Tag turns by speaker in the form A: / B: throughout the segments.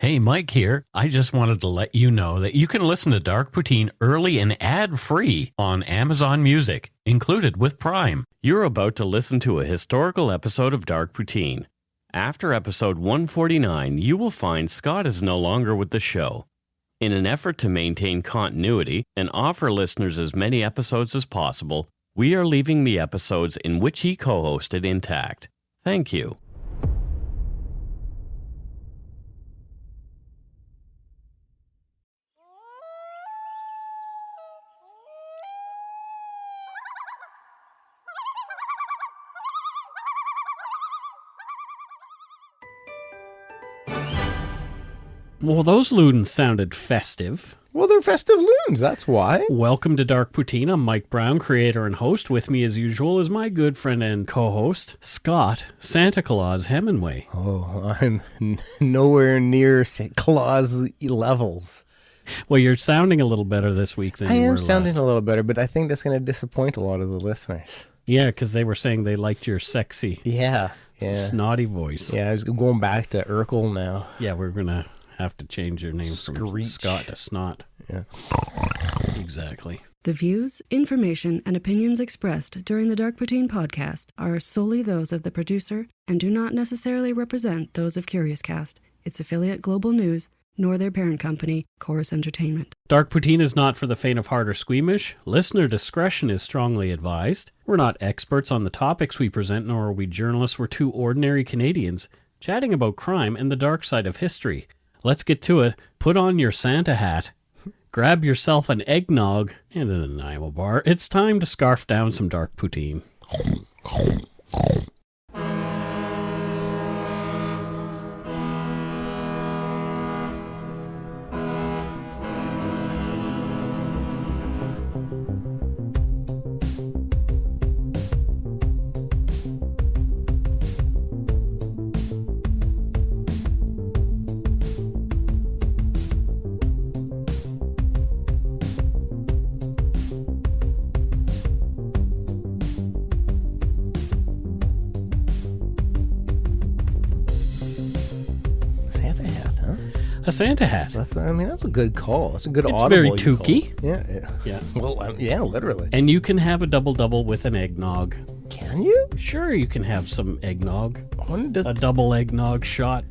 A: Hey, Mike here. I just wanted to let you know that you can listen to Dark Poutine early and ad-free on Amazon Music, included with Prime. You're about to listen to a historical episode of Dark Poutine. After episode 149, you will find Scott is no longer with the show. In an effort to maintain continuity and offer listeners as many episodes as possible, we are leaving the episodes in which he co-hosted intact. Thank you.
B: Well, those loons sounded festive.
C: Well, they're festive loons, that's why.
B: Welcome to Dark Poutine. I'm Mike Brown, creator and host. With me, as usual, is my good friend and co-host, Scott Santa Claus Hemingway.
C: Oh, I'm nowhere near Claus levels.
B: Well, you're sounding a little better this week than you were last.
C: I am sounding a little better, but I think that's going to disappoint a lot of the listeners.
B: Yeah, because they were saying they liked your sexy, snotty voice.
C: Yeah, I was going back to Urkel now.
B: Yeah, we're going to have to change your name from Scott to Snot.
C: Yeah.
B: Exactly.
D: The views, information, and opinions expressed during the Dark Poutine podcast are solely those of the producer and do not necessarily represent those of CuriousCast, its affiliate Global News, nor their parent company, Chorus Entertainment.
B: Dark Poutine is not for the faint of heart or squeamish. Listener discretion is strongly advised. We're not experts on the topics we present, nor are we journalists. We're two ordinary Canadians chatting about crime and the dark side of history. Let's get to it. Put on your Santa hat, grab yourself an eggnog and an enamel bar. It's time to scarf down some Dark Poutine. A Santa hat.
C: That's a good call. That's a good audible.
B: It's very toothy.
C: Yeah. Well, yeah, literally.
B: And you can have a double-double with an eggnog.
C: Can you?
B: Sure, you can have some eggnog.
C: When does
B: a double eggnog shot.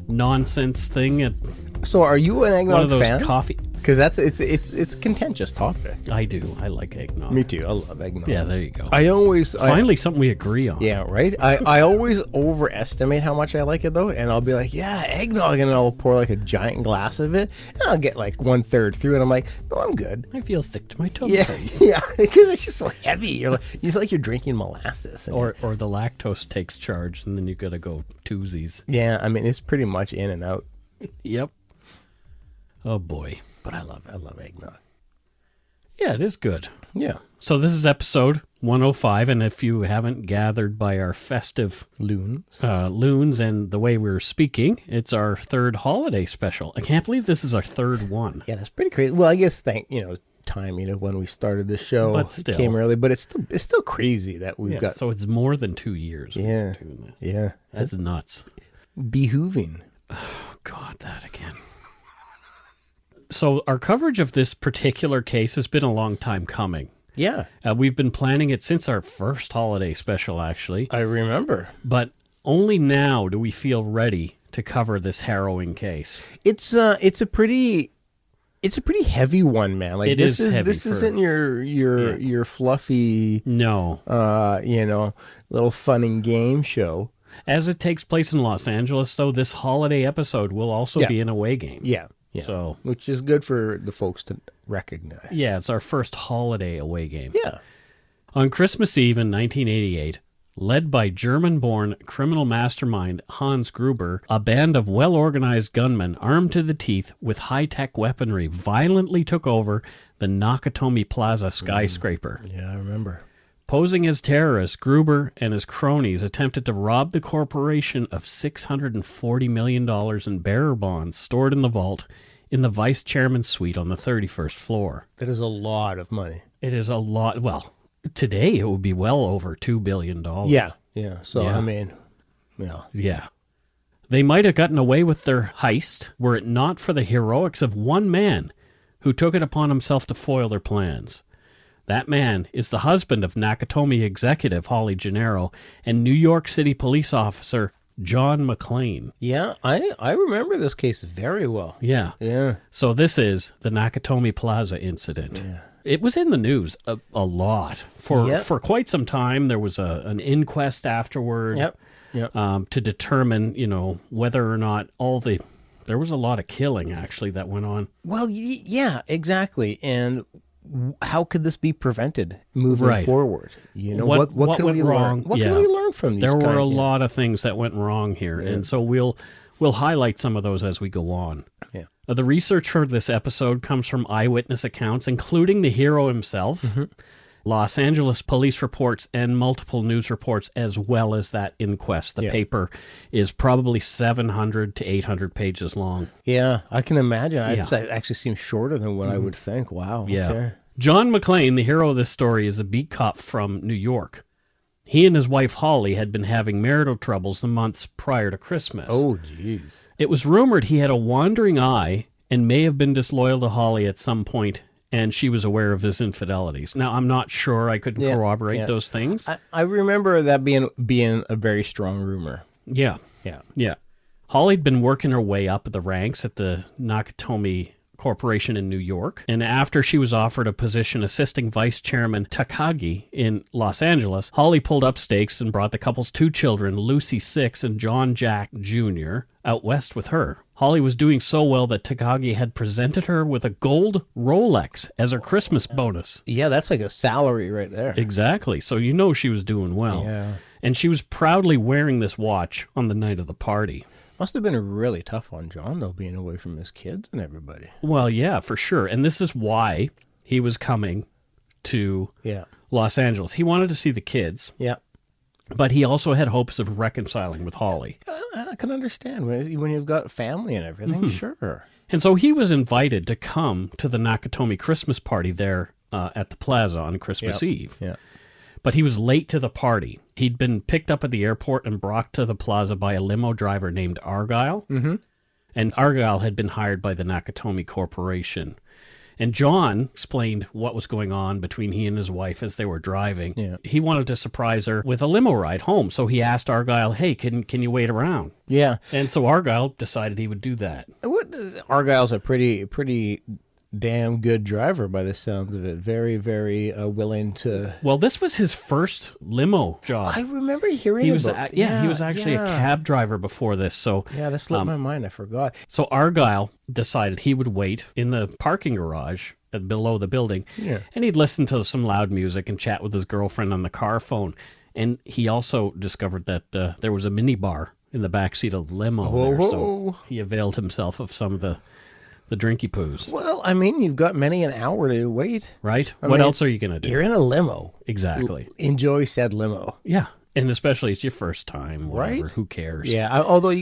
B: Nonsense thing.
C: So are you an eggnog
B: one of those
C: fan?
B: Coffee.
C: Because it's a contentious topic.
B: I do. I like eggnog.
C: Me too. I love eggnog.
B: Yeah, there you go.
C: Finally
B: something we agree on.
C: Yeah, right? I always overestimate how much I like it, though, and I'll be like, yeah, eggnog, and I'll pour like a giant glass of it, and I'll get like 1/3 through, and I'm like, no, I'm good.
B: I feel sick to my tummy.
C: Yeah, because it's just so heavy. It's like you're drinking molasses.
B: Or the lactose takes charge, and then you got to go twosies.
C: Yeah, it's pretty much in and out.
B: Yep. Oh, boy.
C: But I love eggnog.
B: Yeah, it is good.
C: Yeah.
B: So this is episode 105, and if you haven't gathered by our festive
C: loons
B: and the way we're speaking, it's our third holiday special. I can't believe this is our third one.
C: Yeah, that's pretty crazy. Well, I guess time, when we started the show,
B: but still,
C: came early, but it's still crazy that we've got.
B: So it's more than 2 years.
C: Yeah. Yeah.
B: That's nuts.
C: Behooving.
B: Oh, God, that again. So our coverage of this particular case has been a long time coming.
C: Yeah.
B: We've been planning it since our first holiday special, actually.
C: I remember.
B: But only now do we feel ready to cover this harrowing case.
C: It's a pretty heavy one, man. Like this isn't your fluffy little fun and game show.
B: As it takes place in Los Angeles, though, this holiday episode will also be an away game.
C: Yeah. Yeah.
B: So,
C: which is good for the folks to recognize.
B: Yeah, it's our first holiday away game.
C: Yeah.
B: On Christmas Eve in 1988, led by German-born criminal mastermind Hans Grüber, a band of well-organized gunmen armed to the teeth with high-tech weaponry violently took over the Nakatomi Plaza skyscraper.
C: Yeah, I remember.
B: Posing as terrorists, Grüber and his cronies attempted to rob the corporation of $640 million in bearer bonds stored in the vault in the vice chairman's suite on the 31st floor.
C: That is a lot of money.
B: It is a lot. Well, today it would be well over $2 billion.
C: Yeah. So,
B: yeah.
C: I mean, yeah.
B: Yeah. They might have gotten away with their heist were it not for the heroics of one man who took it upon himself to foil their plans. That man is the husband of Nakatomi executive Holly Gennaro and New York City police officer John McLane.
C: Yeah, I remember this case very well.
B: Yeah.
C: Yeah.
B: So this is the Nakatomi Plaza incident.
C: Yeah.
B: It was in the news a lot. For quite some time, there was an inquest afterward to determine, whether or not there was a lot of killing, actually, that went on.
C: Well, yeah, exactly. And how could this be prevented moving forward? What can
B: went
C: we
B: wrong?
C: learn? What can we learn from these?
B: There were a lot of things that went wrong here, and so we'll highlight some of those as we go on.
C: Yeah.
B: The research for this episode comes from eyewitness accounts, including the hero himself, Los Angeles police reports, and multiple news reports, as well as that inquest. The paper is probably 700 to 800 pages long.
C: Yeah, I can imagine. It actually seems shorter than what I would think. Wow.
B: Yeah.
C: Okay.
B: John McLane, the hero of this story, is a beat cop from New York. He and his wife Holly had been having marital troubles the months prior to Christmas.
C: Oh, jeez.
B: It was rumored he had a wandering eye and may have been disloyal to Holly at some point, and she was aware of his infidelities. Now, I'm not sure. I couldn't corroborate those things.
C: I remember that being a very strong rumor.
B: Yeah. Holly'd been working her way up the ranks at the Nakatomi Corporation in New York, and after she was offered a position assisting Vice Chairman Takagi in Los Angeles, Holly pulled up stakes and brought the couple's 2 children, Lucy 6 and John Jack Jr., out west with her. Holly was doing so well that Takagi had presented her with a gold Rolex as her Christmas bonus.
C: Yeah, that's like a salary right there.
B: Exactly. So she was doing well.
C: Yeah.
B: And she was proudly wearing this watch on the night of the party.
C: Must have been really tough on John, though, being away from his kids and everybody.
B: Well, yeah, for sure. And this is why he was coming to Los Angeles. He wanted to see the kids.
C: Yeah.
B: But he also had hopes of reconciling with Holly.
C: I can understand. When you've got family and everything, sure.
B: And so he was invited to come to the Nakatomi Christmas party there at the plaza on Christmas Eve.
C: Yeah.
B: But he was late to the party. He'd been picked up at the airport and brought to the plaza by a limo driver named Argyle. Mm-hmm. And Argyle had been hired by the Nakatomi Corporation. And John explained what was going on between he and his wife as they were driving.
C: Yeah.
B: He wanted to surprise her with a limo ride home. So he asked Argyle, hey, can you wait around?
C: Yeah.
B: And so Argyle decided he would do that.
C: Argyle's a pretty damn good driver by the sounds of it. Very, very willing to...
B: Well, this was his first limo job.
C: I remember hearing
B: he was
C: about...
B: he was actually a cab driver before this. So
C: yeah, that slipped my mind. I forgot.
B: So Argyle decided he would wait in the parking garage below the building, and he'd listen to some loud music and chat with his girlfriend on the car phone. And he also discovered that there was a mini bar in the backseat of the limo there, so he availed himself of some of the drinky poos.
C: Well, I mean, you've got many an hour to wait.
B: Right? What else are you going to do?
C: You're in a limo.
B: Exactly.
C: Enjoy said limo.
B: Yeah. And especially it's your first time, whatever. Right? Who cares?
C: Yeah. Although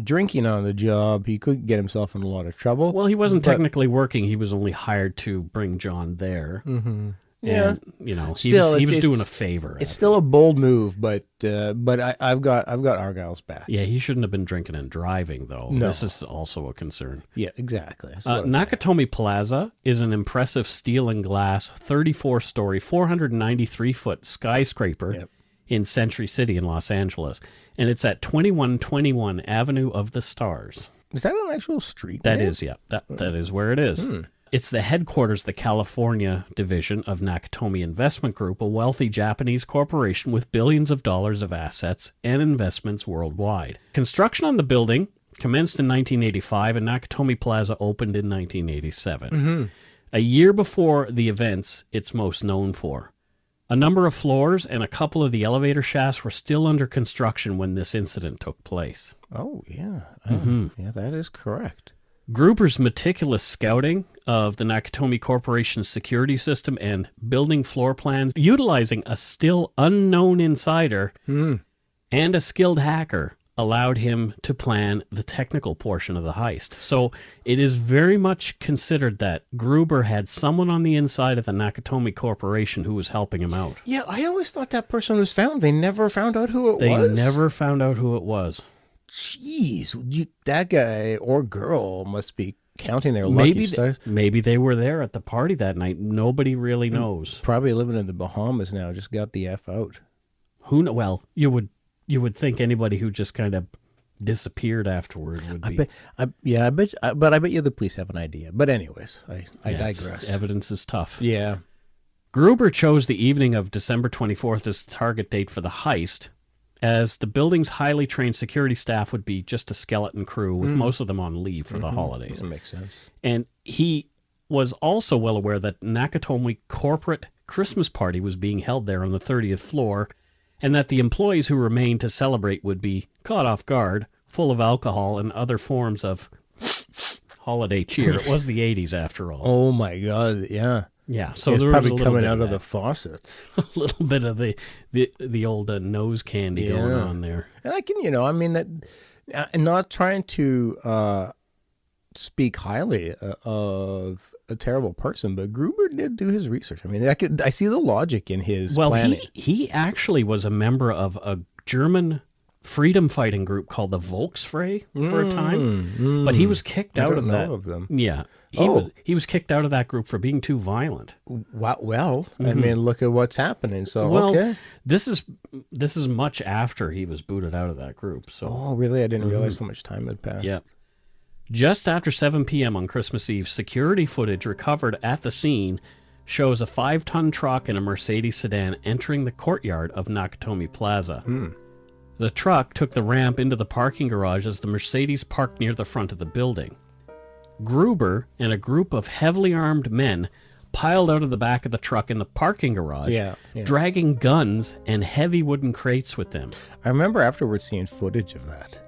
C: drinking on the job, he could get himself in a lot of trouble.
B: Well, he wasn't technically working. He was only hired to bring John there. Mm-hmm.
C: Yeah,
B: and, he was doing a favor.
C: It's still a bold move, but I've got Argyle's back.
B: Yeah, he shouldn't have been drinking and driving, though.
C: No.
B: This is also a concern.
C: Yeah, exactly.
B: Nakatomi Plaza is an impressive steel and glass, 34-story, 493-foot skyscraper in Century City in Los Angeles, and it's at 2121 Avenue of the Stars.
C: Is that an actual street?
B: That is, yeah. That is where it is. It's the headquarters of the California division of Nakatomi Investment Group, a wealthy Japanese corporation with billions of dollars of assets and investments worldwide. Construction on the building commenced in 1985, and Nakatomi Plaza opened in 1987. Mm-hmm. A year before the events it's most known for. A number of floors and a couple of the elevator shafts were still under construction when this incident took place.
C: Oh, yeah. Yeah, that is correct.
B: Gruber's meticulous scouting of the Nakatomi Corporation's security system and building floor plans, utilizing a still unknown insider and a skilled hacker, allowed him to plan the technical portion of the heist. So it is very much considered that Gruber had someone on the inside of the Nakatomi Corporation who was helping him out.
C: Yeah, I always thought that person was found. They never found out who it was.
B: They never found out who it was.
C: Jeez, that guy or girl must be counting their lucky stars.
B: Maybe they were there at the party that night. Nobody really knows.
C: Probably living in the Bahamas now. Just got the F out.
B: Well, you would think anybody who just kind of disappeared afterward would be.
C: I bet you the police have an idea. But anyways, I digress.
B: Evidence is tough.
C: Yeah.
B: Gruber chose the evening of December 24th as the target date for the heist, as the building's highly trained security staff would be just a skeleton crew, with most of them on leave for the holidays.
C: That makes sense.
B: And he was also well aware that Nakatomi corporate Christmas party was being held there on the 30th floor, and that the employees who remained to celebrate would be caught off guard, full of alcohol and other forms of holiday cheer. It was the 80s, after all.
C: Oh, my God, yeah.
B: Yeah, so
C: it's
B: there
C: probably
B: was a
C: coming out of the faucets.
B: a little bit of the old nose candy going on there.
C: And I can, that, not trying to speak highly of a terrible person, but Gruber did do his research. I mean, I see the logic in his planning.
B: He actually was a member of a German freedom fighting group called the Volksfrei for a time, but he was kicked out of that.
C: Of them.
B: Yeah. He was kicked out of that group for being too violent.
C: Well, I mean, look at what's happening. So, okay.
B: This is much after he was booted out of that group. So.
C: Oh, really? I didn't realize so much time had passed.
B: Yeah. Just after 7 p.m. on Christmas Eve, security footage recovered at the scene shows a 5-ton truck and a Mercedes sedan entering the courtyard of Nakatomi Plaza. The truck took the ramp into the parking garage as the Mercedes parked near the front of the building. Gruber and a group of heavily armed men piled out of the back of the truck in the parking garage, dragging guns and heavy wooden crates with them.
C: I remember afterwards seeing footage of that.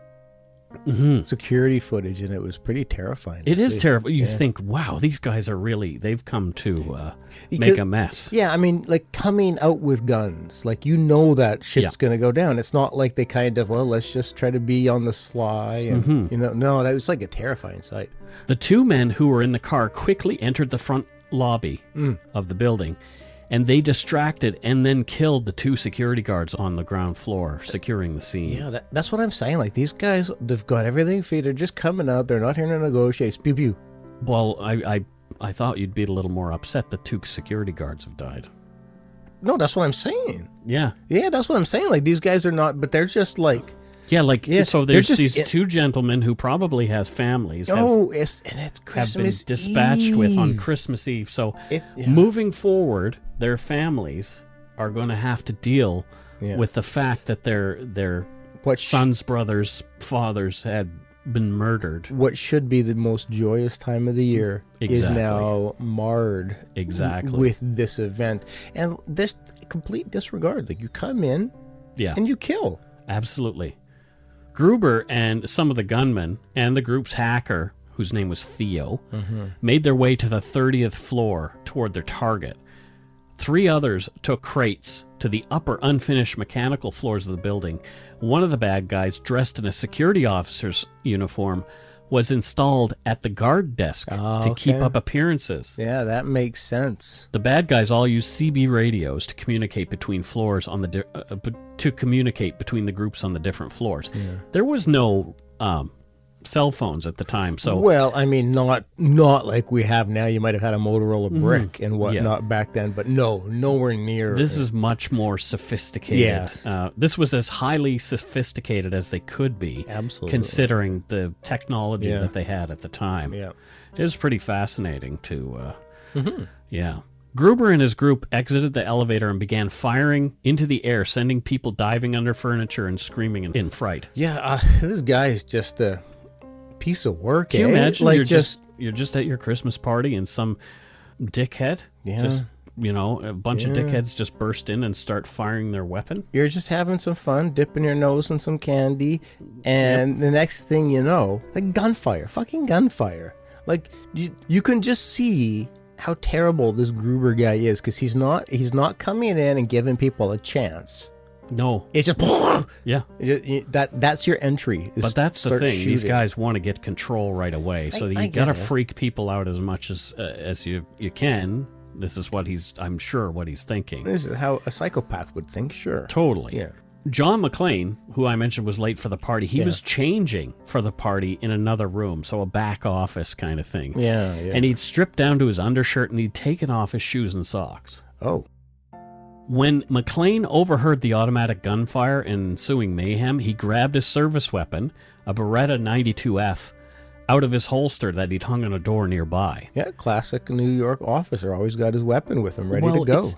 C: Security footage, and it was pretty terrifying.
B: It is terrifying. You think, wow, these guys are really, they've come to make a mess.
C: Yeah, I mean, like coming out with guns, like that shit's going to go down. It's not like they kind of, let's just try to be on the sly. And, no, that was like a terrifying sight.
B: The two men who were in the car quickly entered the front lobby of the building, and they distracted and then killed the 2 security guards on the ground floor, securing the scene.
C: Yeah, that's what I'm saying. Like, these guys, they've got everything for you. They're just coming out. They're not here to negotiate. Pew, pew.
B: Well, I thought you'd be a little more upset that 2 security guards have died.
C: No, that's what I'm saying.
B: Yeah.
C: Yeah, that's what I'm saying. Like, these guys are not, but they're just like...
B: so there's these 2 gentlemen who probably has families.
C: It's Christmas
B: have been dispatched
C: Eve.
B: With on Christmas Eve. So moving forward, their families are going to have to deal with the fact that their sons, brothers, fathers had been murdered.
C: What should be the most joyous time of the year is now marred with this event. And this complete disregard. Like, you come in and you kill.
B: Absolutely. Gruber and some of the gunmen and the group's hacker, whose name was Theo, made their way to the 30th floor toward their target. 3 others took crates to the upper unfinished mechanical floors of the building. One of the bad guys, dressed in a security officer's uniform, was installed at the guard desk to keep up appearances.
C: Yeah, that makes sense.
B: The bad guys all used CB radios to communicate between floors on the between the groups on the different floors. Yeah. There was no cell phones at the time, so
C: I mean, not like we have now. You might have had a Motorola brick and whatnot back then, but nowhere near.
B: This is much more sophisticated.
C: Yes.
B: This was as highly sophisticated as they could be, considering the technology that they had at the time.
C: Yeah,
B: it was pretty fascinating to. Gruber and his group exited the elevator and began firing into the air, sending people diving under furniture and screaming in fright.
C: Yeah, this guy is just a piece of work.
B: Can you imagine? Like, you're just at your Christmas party and some dickhead, a bunch of dickheads just burst in and start firing their weapon.
C: You're just having some fun, dipping your nose in some candy, and the next thing you know, like fucking gunfire. Like, you can just see how terrible this Gruber guy is, because he's not coming in and giving people a chance.
B: No,
C: it's just that's your entry.
B: But that's the thing; shooting. These guys want to get control right away, so you got to freak people out as much as you can. This is what I'm sure what he's thinking.
C: This is how a psychopath would think. Sure,
B: totally.
C: Yeah.
B: John McLane, who I mentioned was late for the party, he was changing for the party in another room, so a back office kind of thing.
C: Yeah.
B: And he'd stripped down to his undershirt and he'd taken off his shoes and socks.
C: Oh.
B: When McLane overheard the automatic gunfire and ensuing mayhem, he grabbed his service weapon, a Beretta 92F, out of his holster that he'd hung on a door nearby.
C: Yeah, classic New York officer. Always got his weapon with him, ready to go.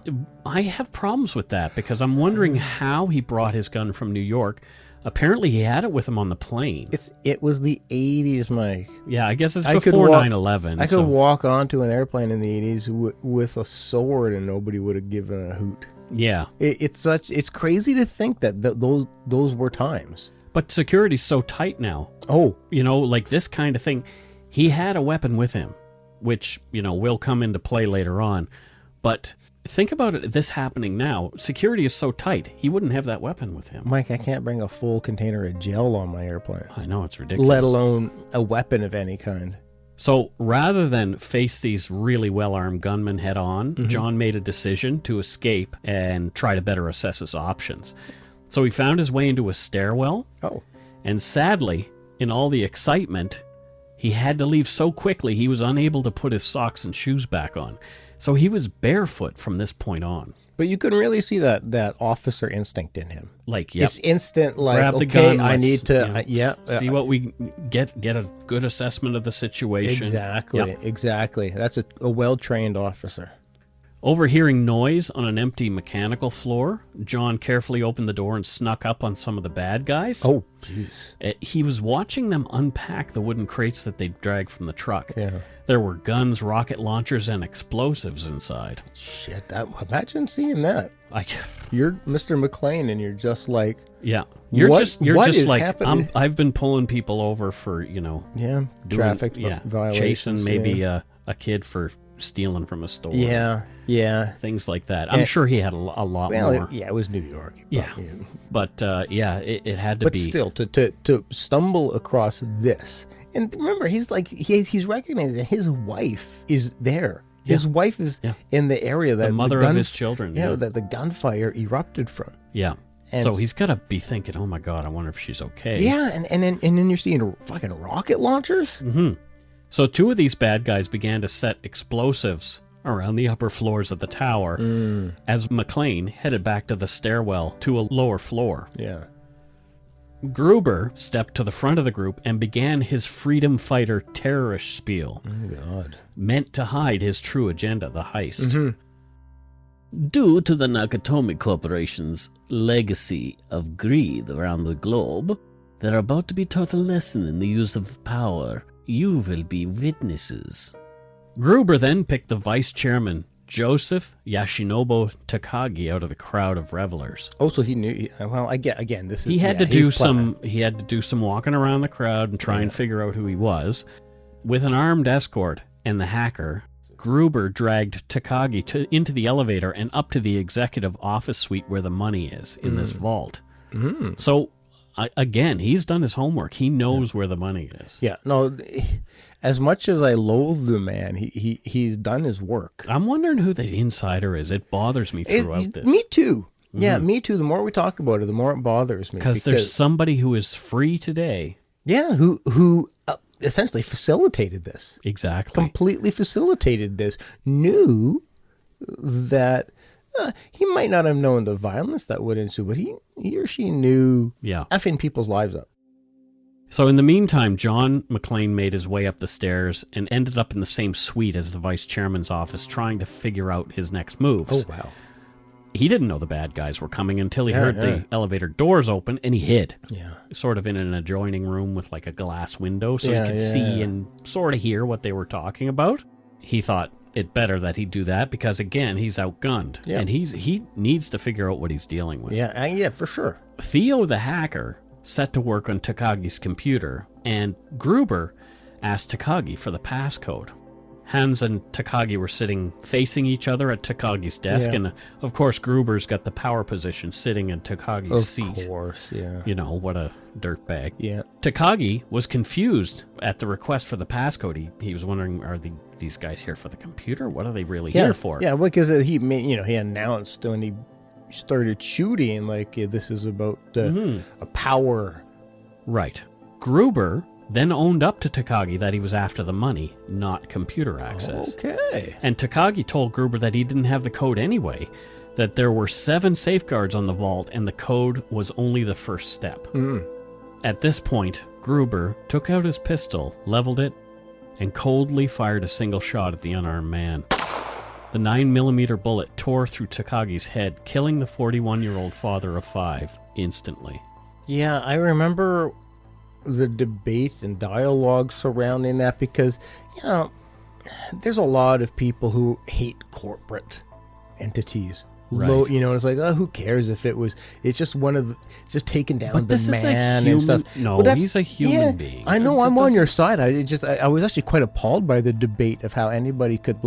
B: I have problems with that because I'm wondering how he brought his gun from New York. Apparently, he had it with him on the plane.
C: It was the 80s, Mike.
B: Yeah, I guess it's before 9/11.
C: I could walk onto an airplane in the 80s with a sword and nobody would have given a hoot.
B: Yeah.
C: It's crazy to think that those were times.
B: But security's so tight now.
C: Oh.
B: You know, like this kind of thing. He had a weapon with him, which, you know, will come into play later on. But think about it, this happening now. Security is so tight, he wouldn't have that weapon with him.
C: Mike, I can't bring a full container of gel on my airplane.
B: I know, it's ridiculous.
C: Let alone a weapon of any kind.
B: So rather than face these really well-armed gunmen head on, John made a decision to escape and try to better assess his options. So he found his way into a stairwell.
C: Oh.
B: And sadly, in all the excitement, he had to leave so quickly he was unable to put his socks and shoes back on. So he was barefoot from this point on.
C: But you can really see that officer instinct in him.
B: Like, yep.
C: It's instant, like,
B: grab the
C: okay,
B: gun,
C: I need to,
B: see what we get a good assessment of the situation.
C: Exactly. That's a well-trained officer.
B: Overhearing noise on an empty mechanical floor, John carefully opened the door and snuck up on some of the bad guys.
C: Oh, jeez.
B: He was watching them unpack the wooden crates that they'd dragged from the truck.
C: Yeah.
B: There were guns, rocket launchers, and explosives inside.
C: Shit, imagine seeing that.
B: Like,
C: you're Mr. McLane and you're just like...
B: Yeah. You're
C: what
B: just
C: is
B: like,
C: happening?
B: I've been pulling people over for,
C: traffic violations.
B: Chasing maybe a kid for stealing from a store.
C: Yeah.
B: Things like that. I'm sure he had a lot more.
C: It was New York.
B: But it had to
C: but
B: be.
C: But still, to stumble across this. And remember, he's like, he's recognizing that his wife is there. His wife is in the area that
B: the mother of his children.
C: That the gunfire erupted from.
B: Yeah.
C: And
B: so he's got to be thinking, oh my God, I wonder if she's okay.
C: Yeah, and then you're seeing fucking rocket launchers.
B: Mm-hmm. So two of these bad guys began to set explosives around the upper floors of the tower as McLane headed back to the stairwell to a lower floor.
C: Yeah.
B: Grüber stepped to the front of the group and began his freedom fighter terrorist spiel.
C: Oh, God.
B: Meant to hide his true agenda, the heist.
C: Mm-hmm.
E: Due to the Nakatomi Corporation's legacy of greed around the globe, they're about to be taught a lesson in the use of power. You will be witnesses.
B: Grüber then picked the vice chairman, Joseph Yoshinobu Takagi, out of the crowd of revelers.
C: Oh, so he knew. Well, again, this is.
B: He had to do some walking around the crowd and try and figure out who he was. With an armed escort and the hacker, Grüber dragged Takagi into the elevator and up to the executive office suite where the money is in this vault.
C: Mm.
B: So, again, he's done his homework. He knows where the money is.
C: Yeah, no, as much as I loathe the man, he's done his work.
B: I'm wondering who the insider is. It bothers me throughout this.
C: Me too. Mm-hmm. Yeah, me too. The more we talk about it, the more it bothers me.
B: Because there's somebody who is free today.
C: Yeah, who essentially facilitated this.
B: Exactly.
C: Completely facilitated this. Knew that he might not have known the violence that would ensue, but he or she knew effing people's lives up.
B: So in the meantime, John McLane made his way up the stairs and ended up in the same suite as the vice chairman's office, trying to figure out his next moves.
C: Oh, wow.
B: He didn't know the bad guys were coming until he heard the elevator doors open, and he hid.
C: Yeah.
B: Sort of in an adjoining room with like a glass window so he could see and sort of hear what they were talking about. He thought it better that he do that because, again, he's outgunned. Yeah. And he needs to figure out what he's dealing with.
C: Yeah, for sure.
B: Theo the hacker set to work on Takagi's computer, and Grüber asked Takagi for the passcode. Hans and Takagi were sitting facing each other at Takagi's desk, and of course Gruber's got the power position sitting in Takagi's seat.
C: Of course, yeah.
B: You know, what a dirtbag.
C: Yeah.
B: Takagi was confused at the request for the passcode. He was wondering, are these guys here for the computer? What are they really here for?
C: Yeah, because he announced when he started shooting like this is about a power.
B: Right. Grüber then owned up to Takagi that he was after the money, not computer access.
C: Okay.
B: And Takagi told Grüber that he didn't have the code anyway, that there were 7 safeguards on the vault and the code was only the first step. At this point, Grüber took out his pistol, leveled it, and coldly fired a single shot at the unarmed man. The 9mm bullet tore through Takagi's head, killing the 41-year-old father of 5 instantly.
C: Yeah, I remember the debate and dialogue surrounding that because, there's a lot of people who hate corporate entities.
B: Right.
C: It's like, who cares if it's just just taking down
B: But
C: the
B: this is a
C: man
B: human,
C: and stuff.
B: no,
C: Well,
B: he's a human being.
C: I know, I'm on your side. I was actually quite appalled by the debate of how anybody could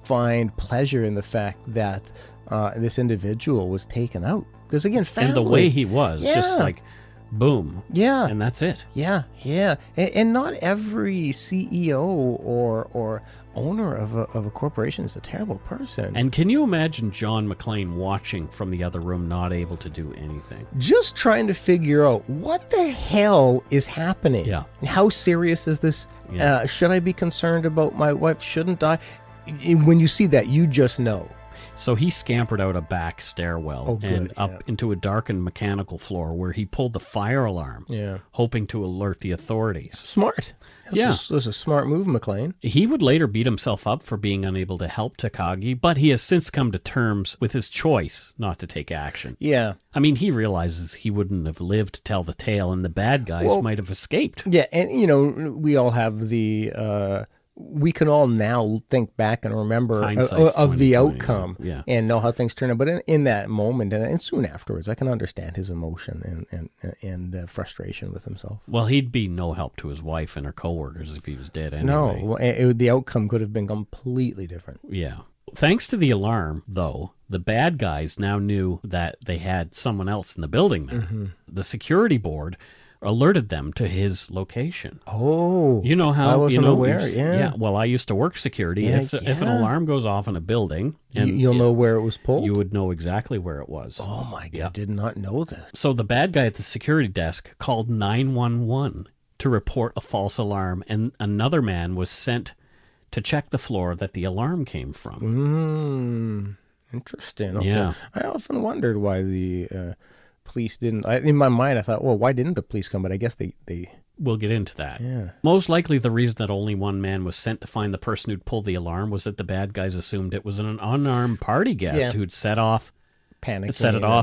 C: find pleasure in the fact that this individual was taken out. Because again, family.
B: And the way he was, just boom.
C: Yeah.
B: And that's it.
C: Yeah. And not every CEO or owner of a corporation is a terrible person.
B: And can you imagine John McLane watching from the other room, not able to do anything?
C: Just trying to figure out what the hell is happening.
B: Yeah.
C: How serious is this?
B: Yeah.
C: Should I be concerned about my wife? Shouldn't I? When you see that, you just know.
B: So he scampered out a back stairwell and up
C: yeah.
B: into a darkened mechanical floor where he pulled the fire alarm, hoping to alert the authorities.
C: Smart. This was a smart move, McLane.
B: He would later beat himself up for being unable to help Takagi, but he has since come to terms with his choice not to take action.
C: Yeah.
B: I mean, he realizes he wouldn't have lived to tell the tale, and the bad guys might have escaped.
C: Yeah, and, we all have the... we can all now think back and remember of the outcome and know how things turn out. But in that moment and soon afterwards, I can understand his emotion and frustration with himself.
B: Well, he'd be no help to his wife and her coworkers if he was dead anyway.
C: No, the outcome could have been completely different.
B: Yeah. Thanks to the alarm, though, the bad guys now knew that they had someone else in the building there. Mm-hmm. The security board alerted them to his location.
C: Oh,
B: you know how
C: I wasn't aware. Yeah.
B: Well, I used to work security. If an alarm goes off in a building, and
C: you'll know where it was pulled.
B: You would know exactly where it was.
C: Oh my God! I did not know that.
B: So the bad guy at the security desk called 911 to report a false alarm, and another man was sent to check the floor that the alarm came from.
C: Interesting. Okay.
B: Yeah.
C: I often wondered why the police didn't. In my mind, I thought, well, why didn't the police come? But I guess they...
B: We'll get into that.
C: Yeah.
B: Most likely the reason that only one man was sent to find the person who'd pulled the alarm was that the bad guys assumed it was an unarmed party guest who'd set it off,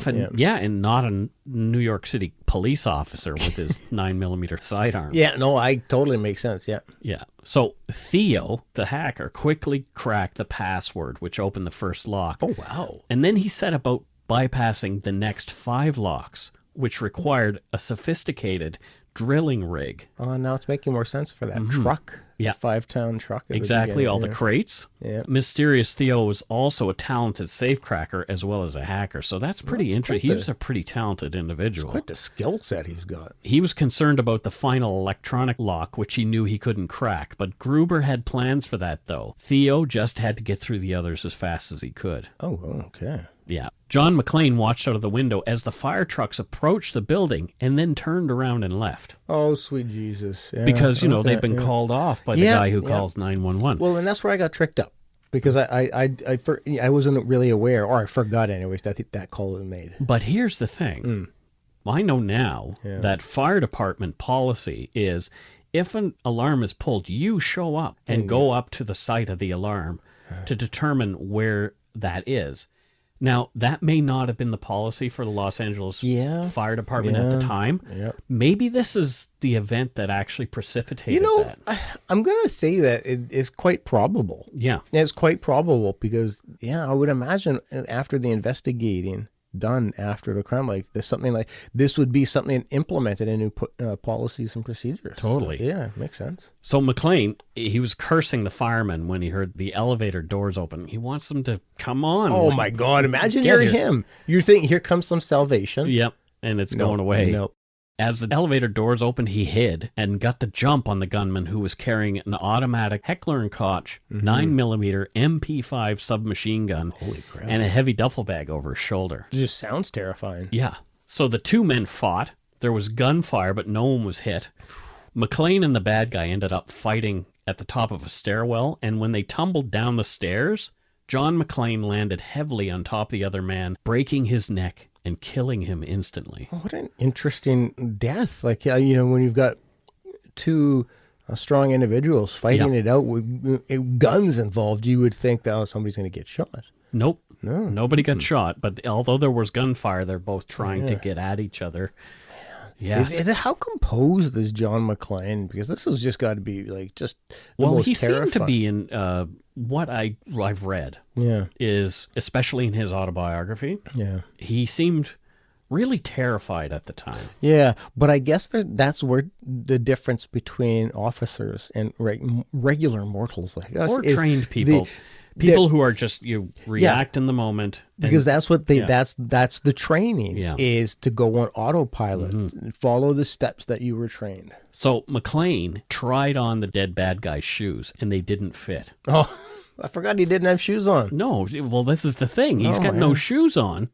B: and not a New York City police officer with his 9mm sidearm.
C: Yeah, no, I totally makes sense, yeah.
B: Yeah. So Theo, the hacker, quickly cracked the password, which opened the first lock.
C: Oh, wow.
B: And then he set about bypassing the next 5 locks, which required a sophisticated drilling rig.
C: Oh, now it's making more sense for that truck.
B: Yeah.
C: 5-ton truck.
B: Exactly, all the crates.
C: Yeah.
B: Mysterious Theo was also a talented safecracker as well as a hacker, so that's pretty interesting. He was a pretty talented individual.
C: It's quite the skill set he's got.
B: He was concerned about the final electronic lock, which he knew he couldn't crack, but Grüber had plans for that, though. Theo just had to get through the others as fast as he could.
C: Oh, okay.
B: Yeah. John McLane watched out of the window as the fire trucks approached the building and then turned around and left.
C: Oh, sweet Jesus. Yeah,
B: because, they've been called off by the guy who calls 911.
C: Well, and that's where I got tricked up. Because I wasn't really aware, or I forgot anyways, that call was made.
B: But here's the thing. I know now that fire department policy is if an alarm is pulled, you show up and go up to the site of the alarm to determine where that is. Now, that may not have been the policy for the Los Angeles Fire Department at the time.
C: Yeah.
B: Maybe this is the event that actually precipitated that.
C: I'm going to say that it is quite probable.
B: Yeah.
C: It's quite probable because, I would imagine after the investigating done after the crime, something like this would be something implemented in new policies and procedures.
B: Totally.
C: So, makes sense.
B: So McLane, he was cursing the firemen when he heard the elevator doors open. He wants them to come on.
C: Oh my God! Imagine you're him. You're thinking, here comes some salvation.
B: Yep, and it's going away.
C: Nope.
B: As the elevator doors opened, he hid and got the jump on the gunman who was carrying an automatic Heckler & Koch 9mm MP5 submachine gun.
C: Holy crap.
B: And a heavy duffel bag over his shoulder.
C: It just sounds terrifying.
B: Yeah. So the two men fought. There was gunfire, but no one was hit. McLane and the bad guy ended up fighting at the top of a stairwell, and when they tumbled down the stairs, John McLane landed heavily on top of the other man, breaking his neck and killing him instantly.
C: What an interesting death. Like, when you've got two strong individuals fighting it out with guns involved, you would think that somebody's going to get shot.
B: Nope.
C: No.
B: Nobody got shot, but although there was gunfire, they're both trying to get at each other. Yeah.
C: How composed is John McLane? Because this has just got to be like just the most
B: he
C: terrifying.
B: seemed to be in what I've read.
C: Yeah.
B: Is especially in his autobiography.
C: Yeah.
B: He seemed really terrified at the time.
C: Yeah, but I guess that's where the difference between officers and regular mortals like us
B: Or
C: is
B: trained people. People who are just, react in the moment.
C: Because that's what that's the training is to go on autopilot and follow the steps that you were trained.
B: So McLane tried on the dead bad guy's shoes and they didn't fit.
C: Oh, I forgot he didn't have shoes on.
B: No, well, this is the thing. He's got no shoes on,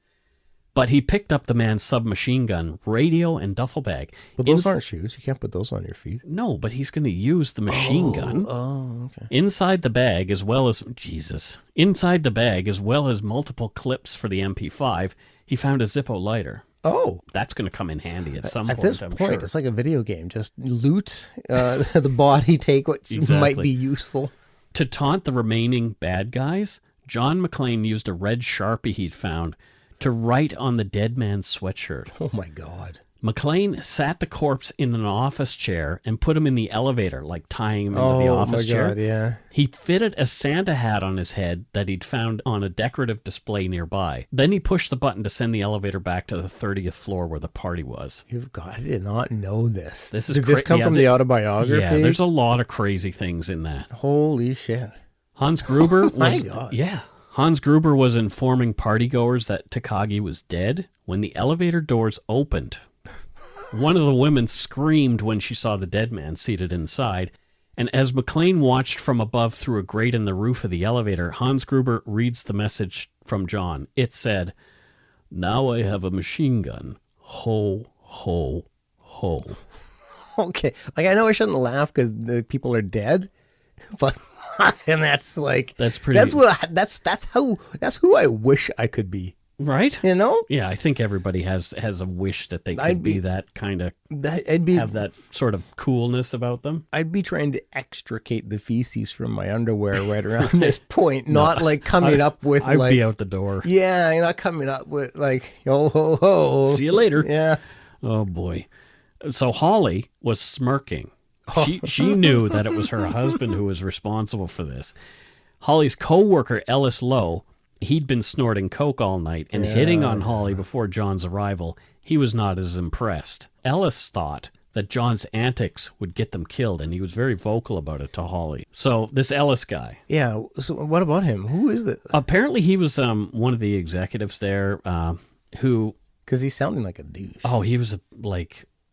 B: but he picked up the man's submachine gun, radio, and duffel bag.
C: But those aren't shoes. You can't put those on your feet.
B: No, but he's going to use the machine gun.
C: Oh, okay.
B: Inside the bag, as well as multiple clips for the MP5, he found a Zippo lighter.
C: Oh.
B: That's going to come in handy at some point,
C: At this
B: I'm
C: point,
B: sure.
C: it's like a video game. Just loot the body, take what might be useful.
B: To taunt the remaining bad guys, John McLane used a red Sharpie he'd found to write on the dead man's sweatshirt.
C: Oh, my God.
B: McLane sat the corpse in an office chair and put him in the elevator, like tying him into the office chair.
C: God, yeah.
B: He fitted a Santa hat on his head that he'd found on a decorative display nearby. Then he pushed the button to send the elevator back to the 30th floor where the party was.
C: I did not know this.
B: Did
C: this come from the autobiography?
B: Yeah, there's a lot of crazy things in that.
C: Holy shit.
B: Hans Grüber was...
C: My God.
B: Yeah. Hans Grüber was informing partygoers that Takagi was dead when the elevator doors opened. One of the women screamed when she saw the dead man seated inside, and as McLane watched from above through a grate in the roof of the elevator, Hans Grüber reads the message from John. It said, "Now I have a machine gun. Ho, ho, ho."
C: Okay. Like, I know I shouldn't laugh because the people are dead, but... and that's like...
B: That's pretty...
C: That's who I wish I could be.
B: Right?
C: You know?
B: Yeah, I think everybody has a wish that they could be that kind of... have that sort of coolness about them.
C: I'd be trying to extricate the feces from my underwear right around this point, not like coming up with
B: I'd be out the door.
C: Yeah, you're not coming up with like, yo ho ho.
B: See you later.
C: Yeah.
B: Oh boy. So Holly was smirking. She knew that it was her husband who was responsible for this. Holly's co-worker, Ellis Lowe, he'd been snorting coke all night and hitting on Holly before John's arrival. He was not as impressed. Ellis thought that John's antics would get them killed, and he was very vocal about it to Holly. So this Ellis guy.
C: Yeah, so what about him? Who is that?
B: Apparently he was one of the executives there who...
C: Because he's sounding like a douche.
B: Oh, he was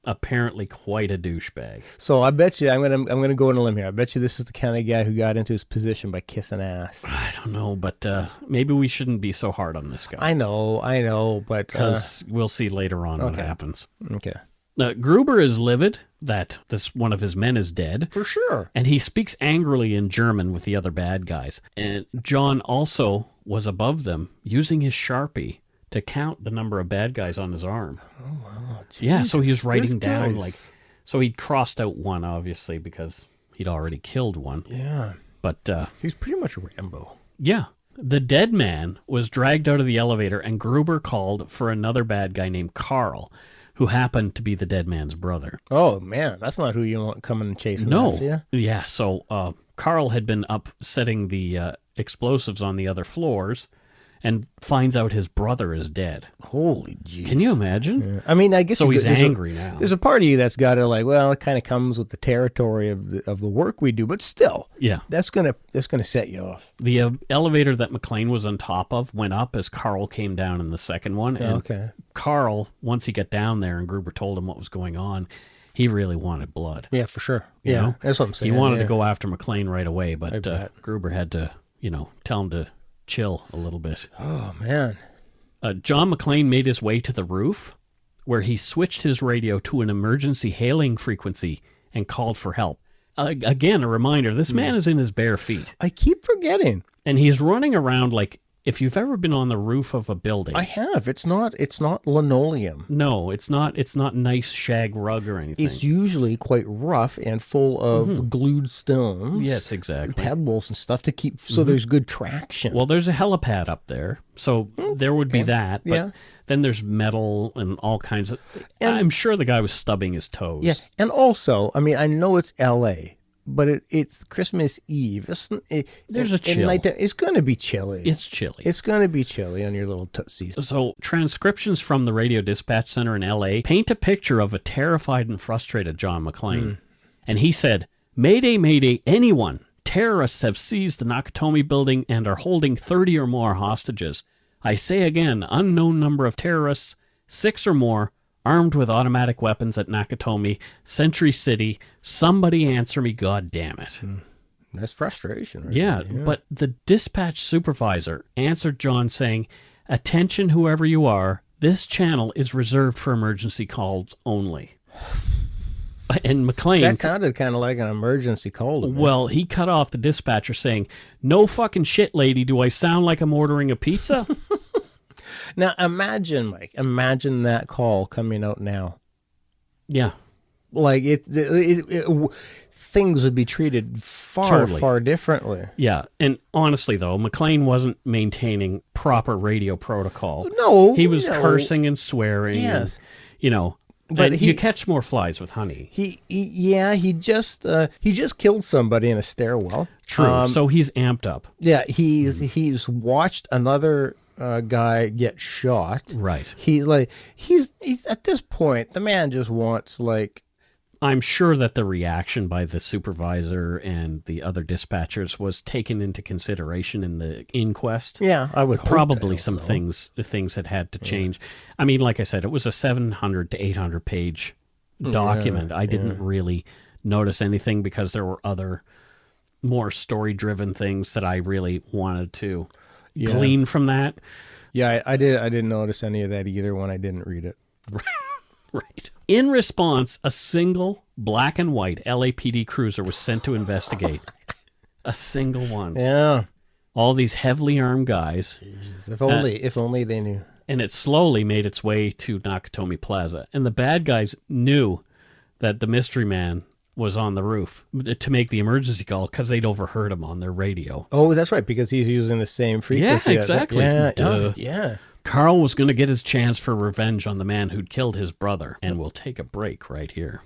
B: apparently quite a douchebag.
C: So I bet you, I'm gonna go on a limb here. I bet you this is the kind of guy who got into his position by kissing ass.
B: I don't know, but maybe we shouldn't be so hard on this guy.
C: I know, but
B: because we'll see later on what happens.
C: Okay.
B: Now, Gruber is livid that this one of his men is dead.
C: For sure.
B: And he speaks angrily in German with the other bad guys. And John also was above them, using his Sharpie to count the number of bad guys on his arm.
C: Oh, wow. Jesus.
B: Yeah, so he was writing down, so he'd crossed out one, obviously, because he'd already killed one.
C: Yeah.
B: But
C: he's pretty much Rambo.
B: Yeah. The dead man was dragged out of the elevator, and Gruber called for another bad guy named Carl, who happened to be the dead man's brother.
C: Oh, man, that's not who you want coming and chasing
B: No.
C: after you.
B: Yeah, so Carl had been up setting the explosives on the other floors, and finds out his brother is dead.
C: Holy jeez.
B: Can you imagine?
C: Yeah. I mean, I guess
B: so he's angry now.
C: There's a part of you that's got to like, well, it kind of comes with the territory of the work we do, but still,
B: yeah,
C: that's gonna set you off.
B: The elevator that McLane was on top of went up as Carl came down in the second one, and Carl, once he got down there and Grüber told him what was going on, he really wanted blood.
C: Yeah, for sure.
B: You
C: Yeah,
B: know?
C: that's what I'm saying.
B: He wanted
C: yeah.
B: to go after McLane right away, but
C: bet.
B: Grüber had to, tell him to chill a little bit.
C: Oh, man.
B: John McLane made his way to the roof, where he switched his radio to an emergency hailing frequency and called for help. Again, a reminder, this man is in his bare feet.
C: I keep forgetting.
B: And he's running around like, if you've ever been on the roof of a building.
C: I have. It's not linoleum.
B: No, it's not nice shag rug or anything.
C: It's usually quite rough and full of glued stones.
B: Yes, exactly.
C: Pebbles and stuff to keep, so there's good traction.
B: Well, there's a helipad up there, so there would be that. But
C: yeah.
B: then there's metal and all kinds of...
C: And-
B: I'm sure the guy was stubbing his toes.
C: Yeah, and also, I mean, I know it's L.A., but it's Christmas Eve.
B: There's a chill.
C: It's going to be chilly.
B: It's chilly.
C: It's going to be chilly on your little tootsies.
B: So transcriptions from the radio dispatch center in L.A. paint a picture of a terrified and frustrated John McLane. And he said, "Mayday, mayday, anyone. Terrorists have seized the Nakatomi building and are holding 30 or more hostages. I say again, unknown number of terrorists, 6 or more, armed with automatic weapons at Nakatomi, Century City. Somebody answer me, God damn it."
C: That's frustration, right?
B: Yeah, but the dispatch supervisor answered John saying, "Attention, whoever you are, this channel is reserved for emergency calls only." And McLane...
C: That sounded kind of like an emergency call to me.
B: Well, he cut off the dispatcher saying, "No fucking shit, lady. Do I sound like I'm ordering a pizza?"
C: Now, imagine, Mike, that call coming out now.
B: Yeah.
C: Like, things would be treated far differently.
B: Yeah. And honestly, though, McLane wasn't maintaining proper radio protocol.
C: No.
B: He was cursing and swearing.
C: Yes.
B: And,
C: But
B: you catch more flies with honey.
C: He just killed somebody in a stairwell.
B: True. So he's amped up.
C: Yeah, he's watched another guy get shot.
B: Right.
C: He's at this point, the man just wants, like...
B: I'm sure that the reaction by the supervisor and the other dispatchers was taken into consideration in the inquest.
C: Yeah, I would hope
B: probably
C: that
B: some
C: also.
B: things had to change. I mean, like I said, it was a 700 to 800 page document. I didn't really notice anything because there were other more story driven things that I really wanted to glean from that.
C: Yeah, I didn't notice any of that either when I didn't read it.
B: Right. In response, a single black and white LAPD cruiser was sent to investigate. A single one.
C: Yeah.
B: All these heavily armed guys.
C: Jesus, if only they knew.
B: And it slowly made its way to Nakatomi Plaza. And the bad guys knew that the mystery man was on the roof to make the emergency call because they'd overheard him on their radio.
C: Oh, that's right, because he's using the same frequency.
B: Yeah, exactly.
C: Yeah,
B: Duh.
C: yeah.
B: Carl was going to get his chance for revenge on the man who'd killed his brother. And we'll take a break right here.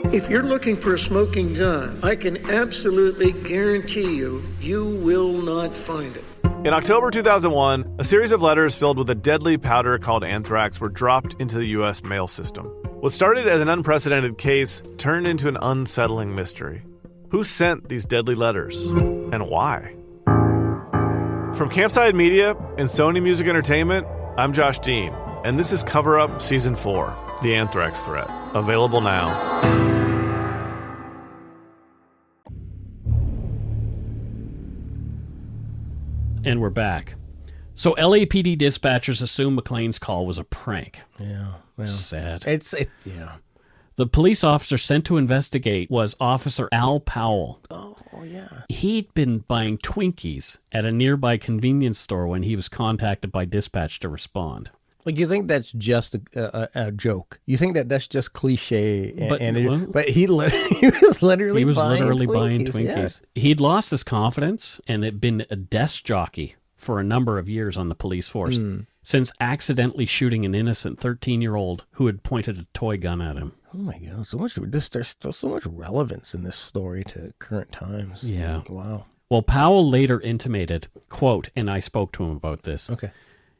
F: If you're looking for a smoking gun, I can absolutely guarantee you will not find it.
G: In October 2001, a series of letters filled with a deadly powder called anthrax were dropped into the U.S. mail system. What started as an unprecedented case turned into an unsettling mystery. Who sent these deadly letters? And why? From Campside Media and Sony Music Entertainment, I'm Josh Dean, and this is Cover Up Season 4, The Anthrax Threat, available now.
B: And we're back. So LAPD dispatchers assumed McLane's call was a prank.
C: Yeah. Well,
B: Sad.
C: Yeah.
B: The police officer sent to investigate was Officer Al Powell.
C: Oh, yeah.
B: He'd been buying Twinkies at a nearby convenience store when he was contacted by dispatch to respond.
C: Like, you think that's just a joke? You think that's just cliche? But he was literally buying
B: Twinkies.
C: Yeah.
B: He'd lost his confidence and had been a desk jockey for a number of years on the police force, since accidentally shooting an innocent 13-year-old who had pointed a toy gun at him.
C: Oh my God! There's still so much relevance in this story to current times.
B: Yeah.
C: Wow.
B: Well, Powell later intimated, quote, and I spoke to him about this.
C: Okay.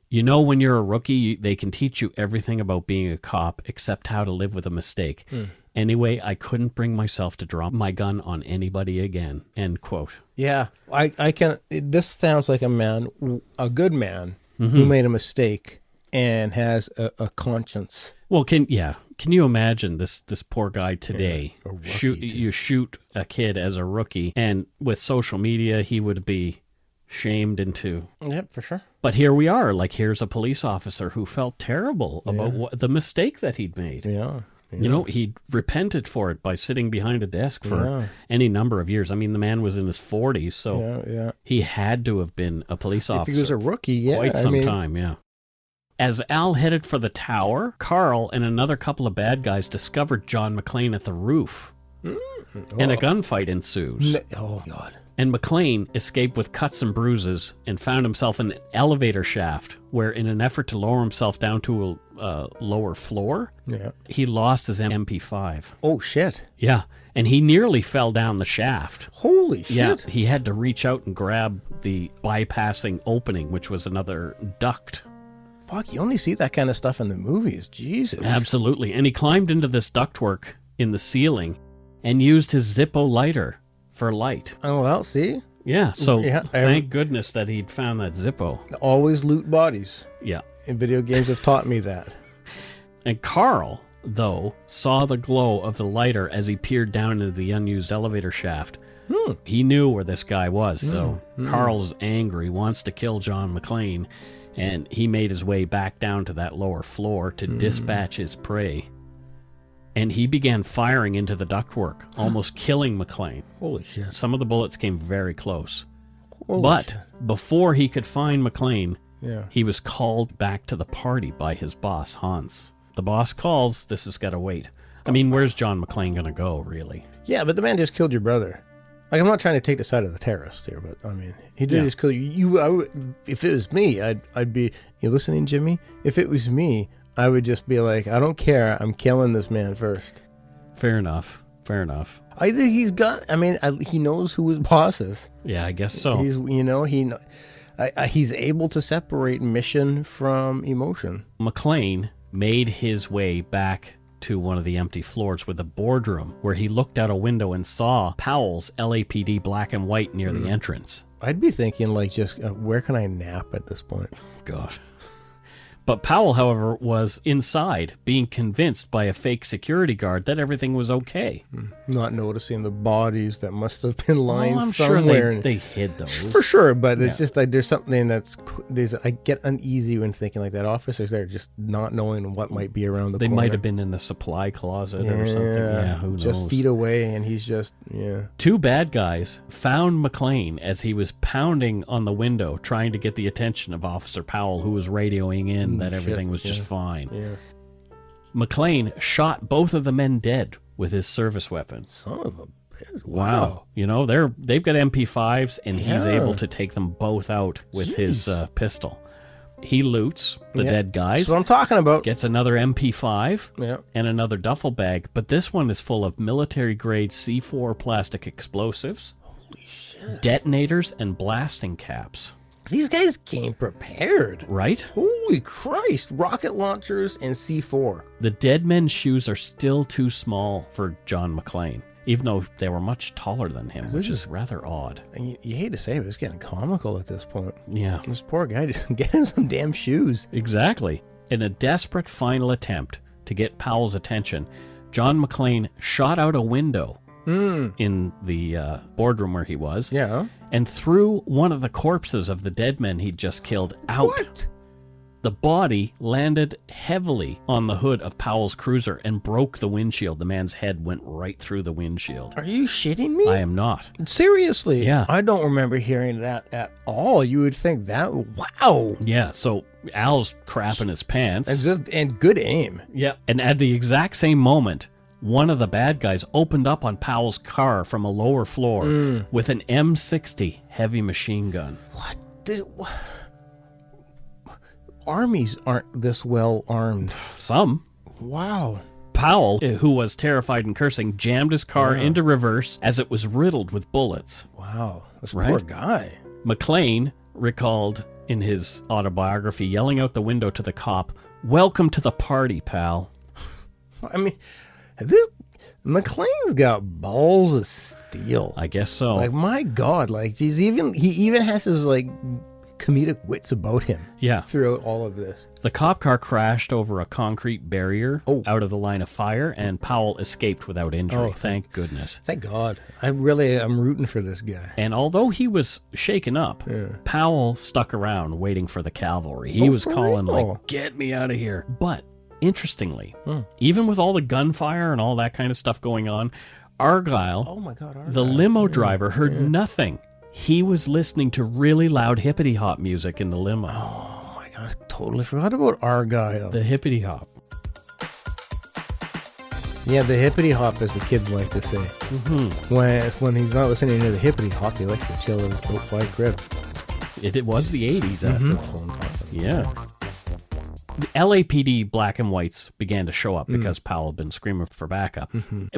B: You know, when you're a rookie, they can teach you everything about being a cop except how to live with a mistake. Anyway, I couldn't bring myself to drop my gun on anybody again, end quote.
C: Yeah, I can. This sounds like a good man who made a mistake and has a conscience.
B: Well, can you imagine this poor guy today?
C: Yeah,
B: you shoot a kid as a rookie, and with social media, he would be shamed into.
C: Yep, for sure.
B: But here we are. Like, here's a police officer who felt terrible about the mistake that he'd made.
C: Yeah.
B: You know, he repented for it by sitting behind a desk for any number of years. I mean, the man was in his 40s, so he had to have been a police officer.
C: If he was a rookie,
B: quite some time, yeah. As Al headed for the tower, Carl and another couple of bad guys discovered John McLane at the roof. And a gunfight ensues.
C: Oh, God.
B: And McLane escaped with cuts and bruises and found himself in an elevator shaft where, in an effort to lower himself down to a lower floor, he lost his MP5.
C: Oh, shit.
B: Yeah, and he nearly fell down the shaft.
C: Holy shit.
B: Yeah, he had to reach out and grab the bypassing opening, which was another duct.
C: Fuck, you only see that kind of stuff in the movies. Jesus.
B: Absolutely. And he climbed into this ductwork in the ceiling and used his Zippo lighter for light.
C: Oh, well, see?
B: Yeah, so thank goodness that he'd found that Zippo.
C: Always loot bodies.
B: Yeah.
C: And video games have taught me that.
B: And Carl, though, saw the glow of the lighter as he peered down into the unused elevator shaft. He knew where this guy was, so Carl's angry, wants to kill John McLane, and he made his way back down to that lower floor to dispatch his prey. And he began firing into the ductwork, almost killing McLane.
C: Holy shit.
B: Some of the bullets came very close.
C: Holy
B: but
C: shit.
B: before he could find McLane,
C: Yeah.
B: he was called back to the party by his boss, Hans. The boss calls, this has got to wait. I mean, where's John McLane going to go, really?
C: Yeah, but the man just killed your brother. Like, I'm not trying to take the side of the terrorist here, but, I mean, he did just kill you. If it was me, I'd be... You listening, Jimmy? If it was me, I would just be like, I don't care. I'm killing this man first.
B: Fair enough. Fair enough.
C: I think he's got... I mean, he knows who his boss is.
B: Yeah, I guess so.
C: He's, he's able to separate mission from emotion.
B: McLane made his way back to one of the empty floors with a boardroom where he looked out a window and saw Powell's LAPD black and white near the entrance.
C: I'd be thinking, like, just where can I nap at this point?
B: God. But Powell, however, was inside, being convinced by a fake security guard that everything was okay.
C: Not noticing the bodies that must have been lying
B: I'm
C: somewhere.
B: sure they hid those.
C: For sure, but it's just like there's something I get uneasy when thinking like that. Officers there just not knowing what might be around the corner.
B: They might have been in the supply closet or something. Yeah, who knows?
C: Just feet away, and he's just,
B: Two bad guys found McLane as he was pounding on the window, trying to get the attention of Officer Powell, who was radioing in that everything was just fine.
C: Yeah.
B: McLane shot both of the men dead with his service weapon.
C: Son of a bitch.
B: Wow. You know, they've got MP5s, and he's able to take them both out with his pistol. He loots the dead guys.
C: That's what I'm talking about.
B: Gets another MP5 and another duffel bag, but this one is full of military-grade C4 plastic explosives,
C: Holy shit.
B: detonators, and blasting caps.
C: These guys came prepared.
B: Right?
C: Holy Christ. Rocket launchers and C4.
B: The dead men's shoes are still too small for John McLane, even though they were much taller than him, which is rather odd.
C: And you hate to say it, but it's getting comical at this point.
B: Yeah.
C: This poor guy just get him some damn shoes.
B: Exactly. In a desperate final attempt to get Powell's attention, John McLane shot out a window in the boardroom where he was.
C: Yeah.
B: And threw one of the corpses of the dead men he'd just killed out.
C: What?
B: The body landed heavily on the hood of Powell's cruiser and broke the windshield. The man's head went right through the windshield.
C: Are you shitting me?
B: I am not.
C: Seriously?
B: Yeah.
C: I don't remember hearing that at all. You would think that, wow.
B: Yeah, so Al's crapping his pants.
C: And good aim.
B: Yeah. And at the exact same moment, one of the bad guys opened up on Powell's car from a lower floor with an M60 heavy machine gun.
C: What? Armies aren't this well armed.
B: Some.
C: Wow.
B: Powell, who was terrified and cursing, jammed his car into reverse as it was riddled with bullets.
C: Wow. This
B: Right?
C: poor guy.
B: McLane recalled in his autobiography, yelling out the window to the cop, "Welcome to the party, pal."
C: I mean, McLane's got balls of steel.
B: I guess so.
C: Like, my God, like he even has his like comedic wits about him.
B: Yeah.
C: Throughout all of this.
B: The cop car crashed over a concrete barrier out of the line of fire, and Powell escaped without injury. Thank goodness.
C: Thank God. I'm rooting for this guy.
B: And although he was shaken up, Powell stuck around waiting for the cavalry. He was calling like, "Get me out of here." But interestingly, even with all the gunfire and all that kind of stuff going on, Argyle, the limo driver, heard nothing. He was listening to really loud hippity hop music in the limo.
C: Oh my God, I totally forgot about Argyle.
B: The hippity hop.
C: Yeah, the hippity hop, as the kids like to say. Mm-hmm. When he's not listening to the hippity hop, he likes to chill in his dope white crib.
B: It was the 80s. Yeah. The LAPD black and whites began to show up because Powell had been screaming for backup.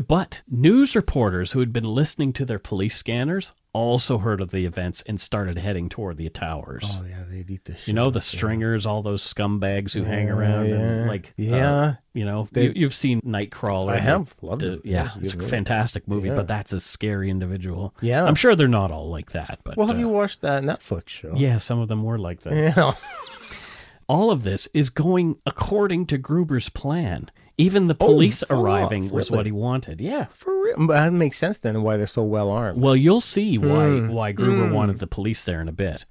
B: But news reporters who had been listening to their police scanners also heard of the events and started heading toward the towers.
C: Oh, yeah, they'd eat the shit.
B: You know, the stringers, all those scumbags who hang around. And like, you know, you've seen Nightcrawler.
C: I have. Loved it.
B: Yeah, it's a fantastic movie, but that's a scary individual.
C: Yeah.
B: I'm sure they're not all like that. But
C: well, have you watched that Netflix show?
B: Yeah, some of them were like that.
C: Yeah.
B: All of this is going according to Gruber's plan. Even the police arriving was what he wanted. Yeah.
C: For real. But that makes sense then why they're so well armed.
B: Well, you'll see why Gruber wanted the police there in a bit.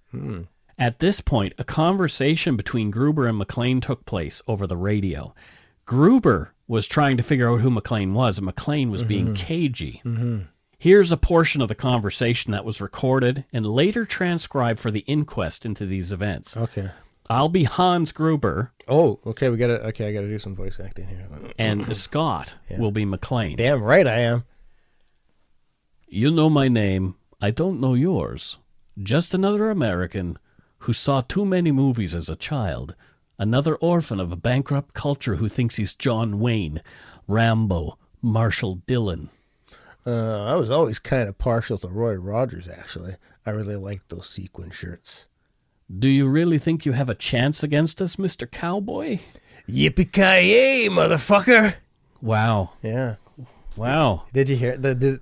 B: At this point, a conversation between Gruber and McLane took place over the radio. Gruber was trying to figure out who McLane was, and McLane was being cagey. Here's a portion of the conversation that was recorded and later transcribed for the inquest into these events.
C: Okay.
B: I'll be Hans Grüber.
C: Oh, okay. I got to do some voice acting here.
B: And Scott will be McLane.
C: Damn right I am.
B: You know my name. I don't know yours. Just another American who saw too many movies as a child. Another orphan of a bankrupt culture who thinks he's John Wayne, Rambo, Marshall Dillon.
C: I was always kind of partial to Roy Rogers, actually. I really liked those sequin shirts.
B: Do you really think you have a chance against us, Mr. Cowboy?
C: Yippee-ki-yay, motherfucker!
B: Wow.
C: Yeah.
B: Wow.
C: Did you hear? Did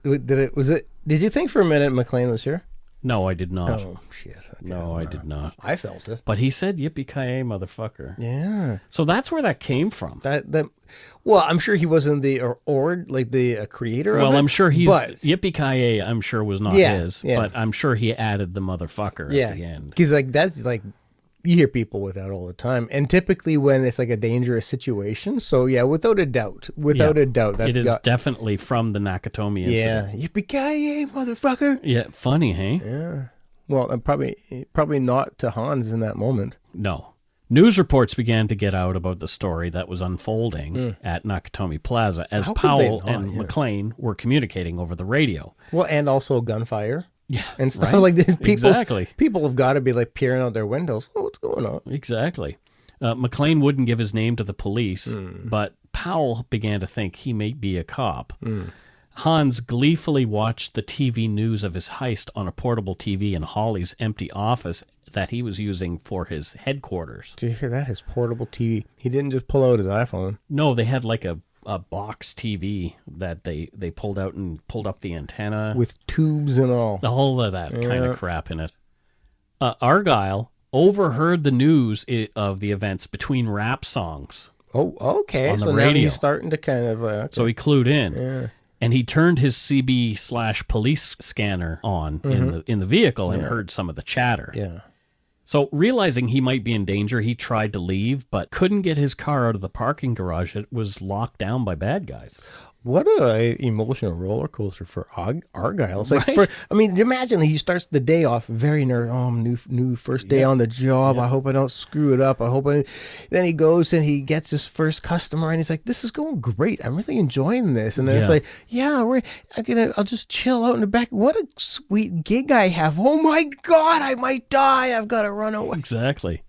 C: you think for a minute McLane was here?
B: No, I did not.
C: Oh, shit. Okay,
B: no, I did not.
C: I felt it.
B: But he said yippee-ki-yay, motherfucker.
C: Yeah.
B: So that's where that came from.
C: Well, I'm sure he wasn't the creator of it.
B: Well, I'm sure yippee-ki-yay, I'm sure was not his,
C: yeah.
B: But I'm sure he added the motherfucker at the end.
C: Because that's you hear people with that all the time, and typically when it's like a dangerous situation. So yeah, without a doubt,
B: it is definitely from the Nakatomi incident.
C: Yeah, yippee-ki-yay, motherfucker.
B: Yeah, funny, hey?
C: Yeah. Well, probably not to Hans in that moment.
B: No. News reports began to get out about the story that was unfolding at Nakatomi Plaza as Powell and McLane were communicating over the radio.
C: Well, and also gunfire.
B: Yeah,
C: and stuff like this.
B: Exactly.
C: People have got to be like peering out their windows. Oh, what's going on?
B: Exactly. McLane wouldn't give his name to the police, but Powell began to think he may be a cop. Hans gleefully watched the TV news of his heist on a portable TV in Hawley's empty office that he was using for his headquarters.
C: Did you hear that? His portable TV. He didn't just pull out his iPhone.
B: No, they had like a box TV that they pulled out and pulled up the antenna.
C: With tubes and all.
B: The whole of that kind of crap in it. Argyle overheard the news of the events between rap songs.
C: Oh, okay.
B: On the
C: so
B: radio.
C: Now he's starting to kind of... okay.
B: So he clued in.
C: Yeah.
B: And he turned his CB/police scanner on in the vehicle and heard some of the chatter.
C: Yeah.
B: So realizing he might be in danger, he tried to leave, but couldn't get his car out of the parking garage. It was locked down by bad guys.
C: What a emotional roller coaster for Argyle. It's like
B: Right?
C: imagine he starts the day off very nervous. Oh, new first day on the job. I hope I don't screw it up. Then he goes and he gets his first customer and he's like, this is going great. I'm really enjoying this. And then it's like, I'll just chill out in the back. What a sweet gig I have. Oh my God, I might die. I've got to run away.
B: Exactly.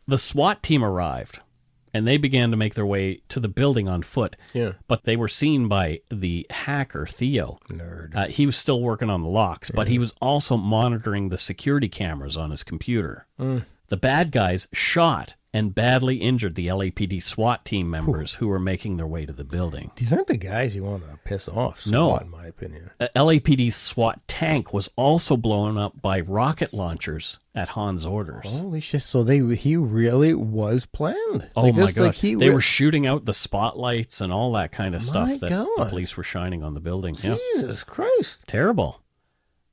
B: The SWAT team arrived. And they began to make their way to the building on foot. Yeah. But they were seen by the hacker, Theo.
C: Nerd.
B: He was still working on the locks, but he was also monitoring the security cameras on his computer. The bad guys shot and badly injured the LAPD SWAT team members who were making their way to the building.
C: These aren't the guys you want to piss off,
B: No.
C: in my opinion.
B: A LAPD SWAT tank was also blown up by rocket launchers at Hans' orders.
C: Holy shit! So he really was planned.
B: Oh my
C: this,
B: God. They
C: were
B: were shooting out the spotlights and all that kind of stuff
C: My
B: that
C: God.
B: the police were shining on the building. Yeah.
C: Jesus Christ!
B: Terrible.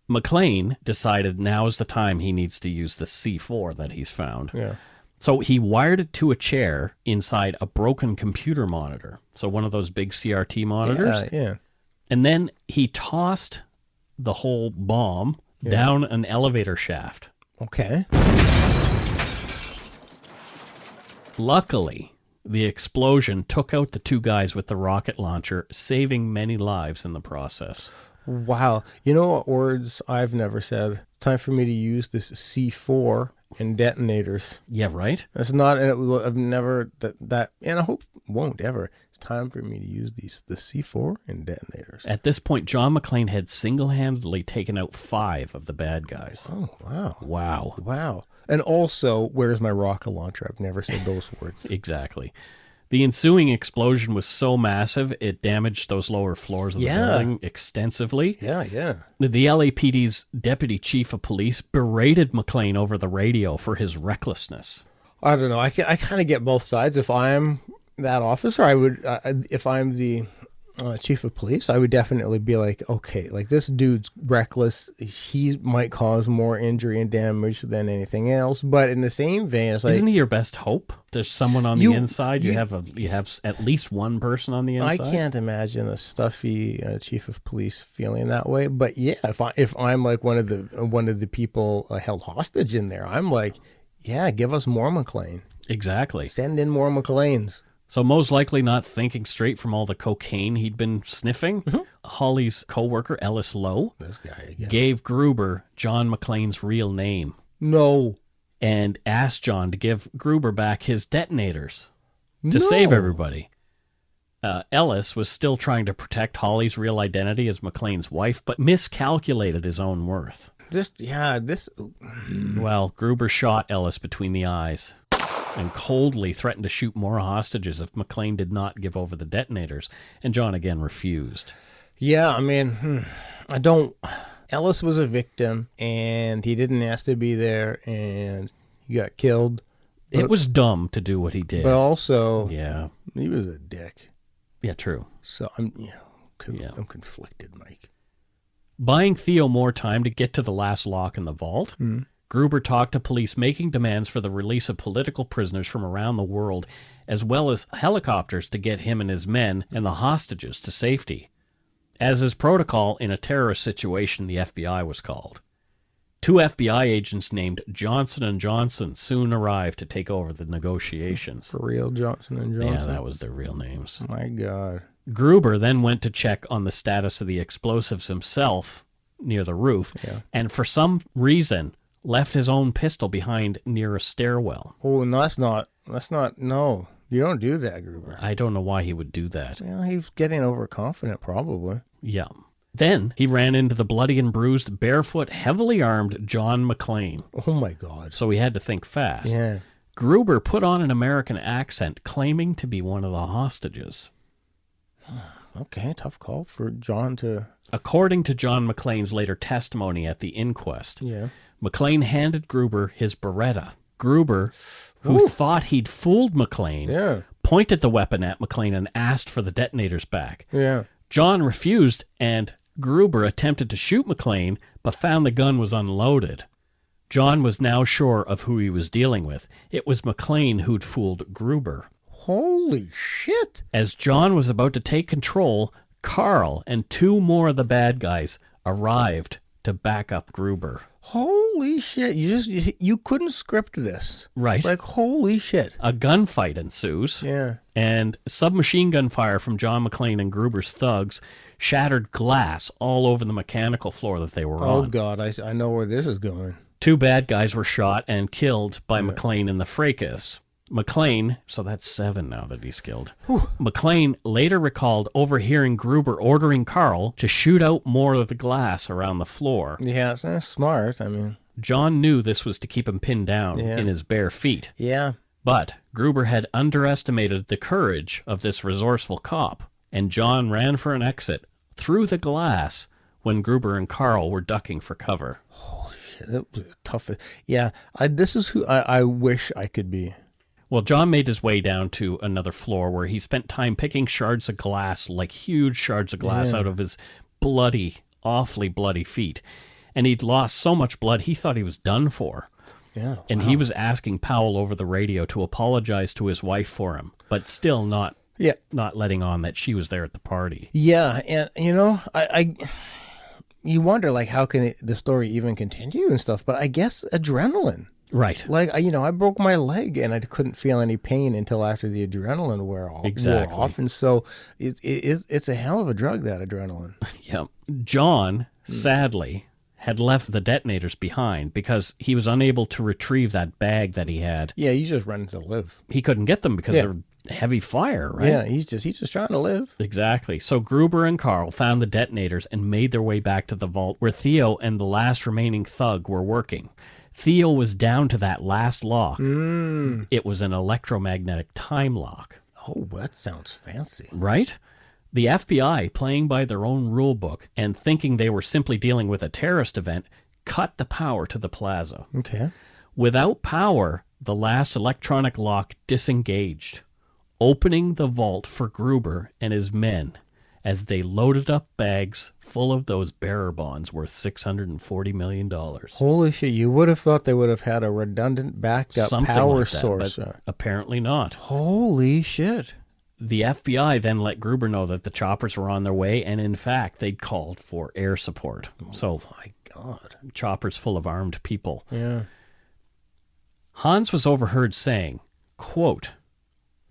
B: McLane decided now is the time he needs to use the C4 that he's found.
C: Yeah.
B: So he wired it to a chair inside a broken computer monitor. So one of those big CRT monitors.
C: Yeah.
B: And then he tossed the whole bomb down an elevator shaft.
C: Okay.
B: Luckily, the explosion took out the two guys with the rocket launcher, saving many lives in the process.
C: Wow. You know what words I've never said? Time for me to use this C4 and detonators.
B: Yeah, right?
C: That's not, I've never, that, and I hope won't ever. It's time for me to use the C4 and detonators.
B: At this point, John McLane had single-handedly taken out 5 of the bad guys.
C: Oh, wow.
B: Wow.
C: Wow. And also, where's my rocket launcher? I've never said those words.
B: Exactly. The ensuing explosion was so massive, it damaged those lower floors of the building extensively.
C: Yeah.
B: The LAPD's deputy chief of police berated McLane over the radio for his recklessness.
C: I don't know. I kind of get both sides. If I'm that officer, I would, if I'm the chief of police, I would definitely be like, okay, like this dude's reckless. He might cause more injury and damage than anything else. But in the same vein, it's like,
B: isn't he your best hope? There's someone on the inside. You have at least one person on the inside.
C: I can't imagine a stuffy chief of police feeling that way. But yeah, if I'm like one of the people held hostage in there, I'm like, yeah, give us more McLane.
B: Exactly.
C: Send in more McLanes.
B: So most likely not thinking straight from all the cocaine he'd been sniffing, Holly's co-worker, Ellis Lowe,
C: This guy again.
B: gave Grüber John McLane's real name
C: No.
B: and asked John to give Grüber back his detonators to save everybody. Ellis was still trying to protect Holly's real identity as McLane's wife, but miscalculated his own worth.
C: This.
B: Well, Grüber shot Ellis between the eyes and coldly threatened to shoot more hostages if McLane did not give over the detonators, and John again refused.
C: Yeah, I mean, Ellis was a victim, and he didn't ask to be there, and he got killed.
B: It was dumb to do what he did.
C: But also,
B: Yeah.
C: he was a dick.
B: Yeah, true.
C: So I'm conflicted, Mike.
B: Buying Theo more time to get to the last lock in the vault, Grüber talked to police making demands for the release of political prisoners from around the world, as well as helicopters to get him and his men and the hostages to safety. As is protocol in a terrorist situation, the FBI was called. 2 FBI agents named Johnson & Johnson soon arrived to take over the negotiations.
C: For real, Johnson & Johnson?
B: Yeah, that was their real names.
C: My God.
B: Grüber then went to check on the status of the explosives himself near the roof, and for some reason left his own pistol behind near a stairwell.
C: Oh, no, no. You don't do that, Grüber.
B: I don't know why he would do that.
C: Well, he's getting overconfident, probably.
B: Yeah. Then he ran into the bloody and bruised, barefoot, heavily armed John McLane.
C: Oh, my God.
B: So he had to think fast.
C: Yeah.
B: Grüber put on an American accent, claiming to be one of the hostages.
C: Okay, tough call for John to...
B: According to John McLane's later testimony at the inquest, McLane handed Grüber his Beretta. Grüber, who thought he'd fooled McLane, pointed the weapon at McLane and asked for the detonators back.
C: Yeah.
B: John refused, and Grüber attempted to shoot McLane, but found the gun was unloaded. John was now sure of who he was dealing with. It was McLane who'd fooled Grüber.
C: Holy shit.
B: As John was about to take control, Carl and 2 more of the bad guys arrived to back up Grüber.
C: Holy shit. You couldn't script this.
B: Right.
C: Like, holy shit.
B: A gunfight ensues.
C: Yeah.
B: And submachine gun fire from John McLane and Gruber's thugs shattered glass all over the mechanical floor that they were on.
C: Oh, God. I know where this is going.
B: 2 bad guys were shot and killed by McLane in the fracas. McLane, so that's 7 now that he's killed. McLane later recalled overhearing Grüber ordering Carl to shoot out more of the glass around the floor.
C: Yeah, that's smart. I mean...
B: John knew this was to keep him pinned down in his bare feet.
C: Yeah.
B: But Grüber had underestimated the courage of this resourceful cop, and John ran for an exit through the glass when Grüber and Carl were ducking for cover.
C: Holy shit, that was tough. Yeah, this is who I wish I could be.
B: Well, John made his way down to another floor where he spent time picking shards of glass, like huge shards of glass, out of his bloody, awfully bloody feet. And he'd lost so much blood, he thought he was done for.
C: Yeah.
B: And he was asking Powell over the radio to apologize to his wife for him, but still not letting on that she was there at the party.
C: Yeah, and you know, you wonder, like, how can the story even continue and stuff, but I guess adrenaline.
B: Right.
C: Like, I broke my leg and I couldn't feel any pain until after the adrenaline wore off. And so it's a hell of a drug, that adrenaline.
B: Yeah. John, sadly, had left the detonators behind because he was unable to retrieve that bag that he had.
C: Yeah, he's just running to live.
B: He couldn't get them because of heavy fire, right?
C: Yeah, he's just trying to live.
B: Exactly. So Grüber and Carl found the detonators and made their way back to the vault where Theo and the last remaining thug were working. Theo was down to that last lock. It was an electromagnetic time lock.
C: Oh, that sounds fancy.
B: Right? The FBI, playing by their own rule book and thinking they were simply dealing with a terrorist event, cut the power to the plaza.
C: Okay.
B: Without power, the last electronic lock disengaged, opening the vault for Grüber and his men as they loaded up bags full of those bearer bonds worth $640 million.
C: Holy shit, you would have thought they would have had a redundant backed up power
B: like that,
C: source.
B: But apparently not.
C: Holy shit.
B: The FBI then let Grüber know that the choppers were on their way, and in fact, they'd called for air support. So,
C: my God.
B: Choppers full of armed people.
C: Yeah.
B: Hans was overheard saying, quote,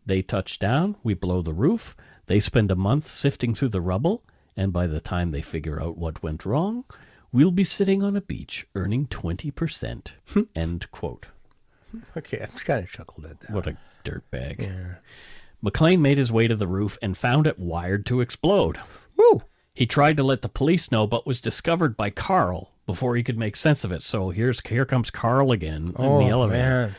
B: "They touch down, we blow the roof, they spend a month sifting through the rubble, and by the time they figure out what went wrong, we'll be sitting on a beach earning 20%. End quote.
C: Okay, I kind of chuckled at that.
B: What a dirtbag.
C: Yeah.
B: McLane made his way to the roof and found it wired to explode.
C: Woo!
B: He tried to let the police know, but was discovered by Carl before he could make sense of it. So here comes Carl again in the elevator.
C: Man.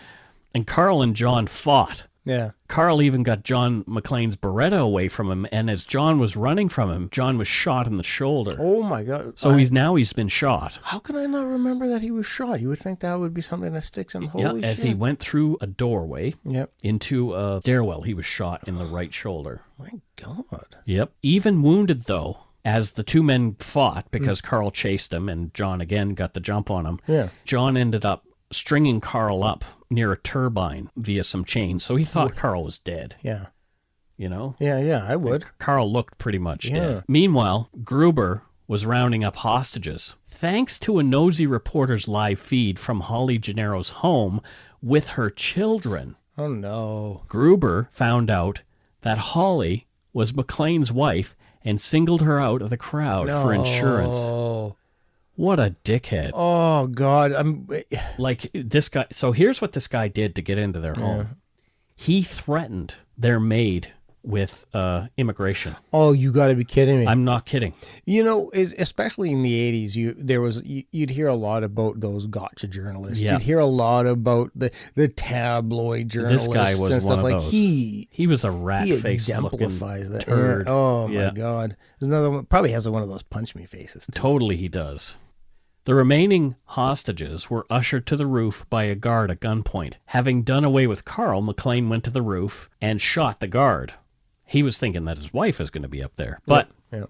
B: And Carl and John fought.
C: Yeah.
B: Carl even got John McLane's Beretta away from him, and as John was running from him, John was shot in the shoulder.
C: Oh my God.
B: So he's been shot.
C: How can I not remember that he was shot? You would think that would be something that sticks in. Holy shit.
B: As he went through a doorway
C: Yep.
B: into a stairwell, he was shot in the right shoulder.
C: My God.
B: Yep. Even wounded, though, as the two men fought, because Carl chased him and John again got the jump on him,
C: Yeah.
B: John ended up stringing Carl up near a turbine via some chains. So he thought Carl was dead,
C: Yeah.
B: you know?
C: Yeah, I would.
B: Carl looked pretty much
C: Yeah.
B: dead. Meanwhile, Grüber was rounding up hostages. Thanks to a nosy reporter's live feed from Holly Gennaro's home with her children,
C: Oh no.
B: Grüber found out that Holly was McLane's wife and singled her out of the crowd for insurance.
C: Oh.
B: What a dickhead.
C: Oh God.
B: Like this guy. So here's what this guy did to get into their home. He threatened their maid with immigration.
C: Oh, you got to be kidding me.
B: I'm not kidding.
C: You know, especially in the 80s, you'd hear a lot about those gotcha journalists.
B: Yeah.
C: You'd hear a lot about the tabloid journalists.
B: This guy was
C: and stuff
B: one of
C: like
B: those.
C: He
B: was a rat-faced looking
C: exemplifies that.
B: turd.
C: Yeah. Oh
B: Yeah.
C: my God. There's another one. Probably has one of those punch me faces. Too.
B: Totally he does. The remaining hostages were ushered to the roof by a guard at gunpoint. Having done away with Carl, McLane went to the roof and shot the guard. He was thinking that his wife is going to be up there. But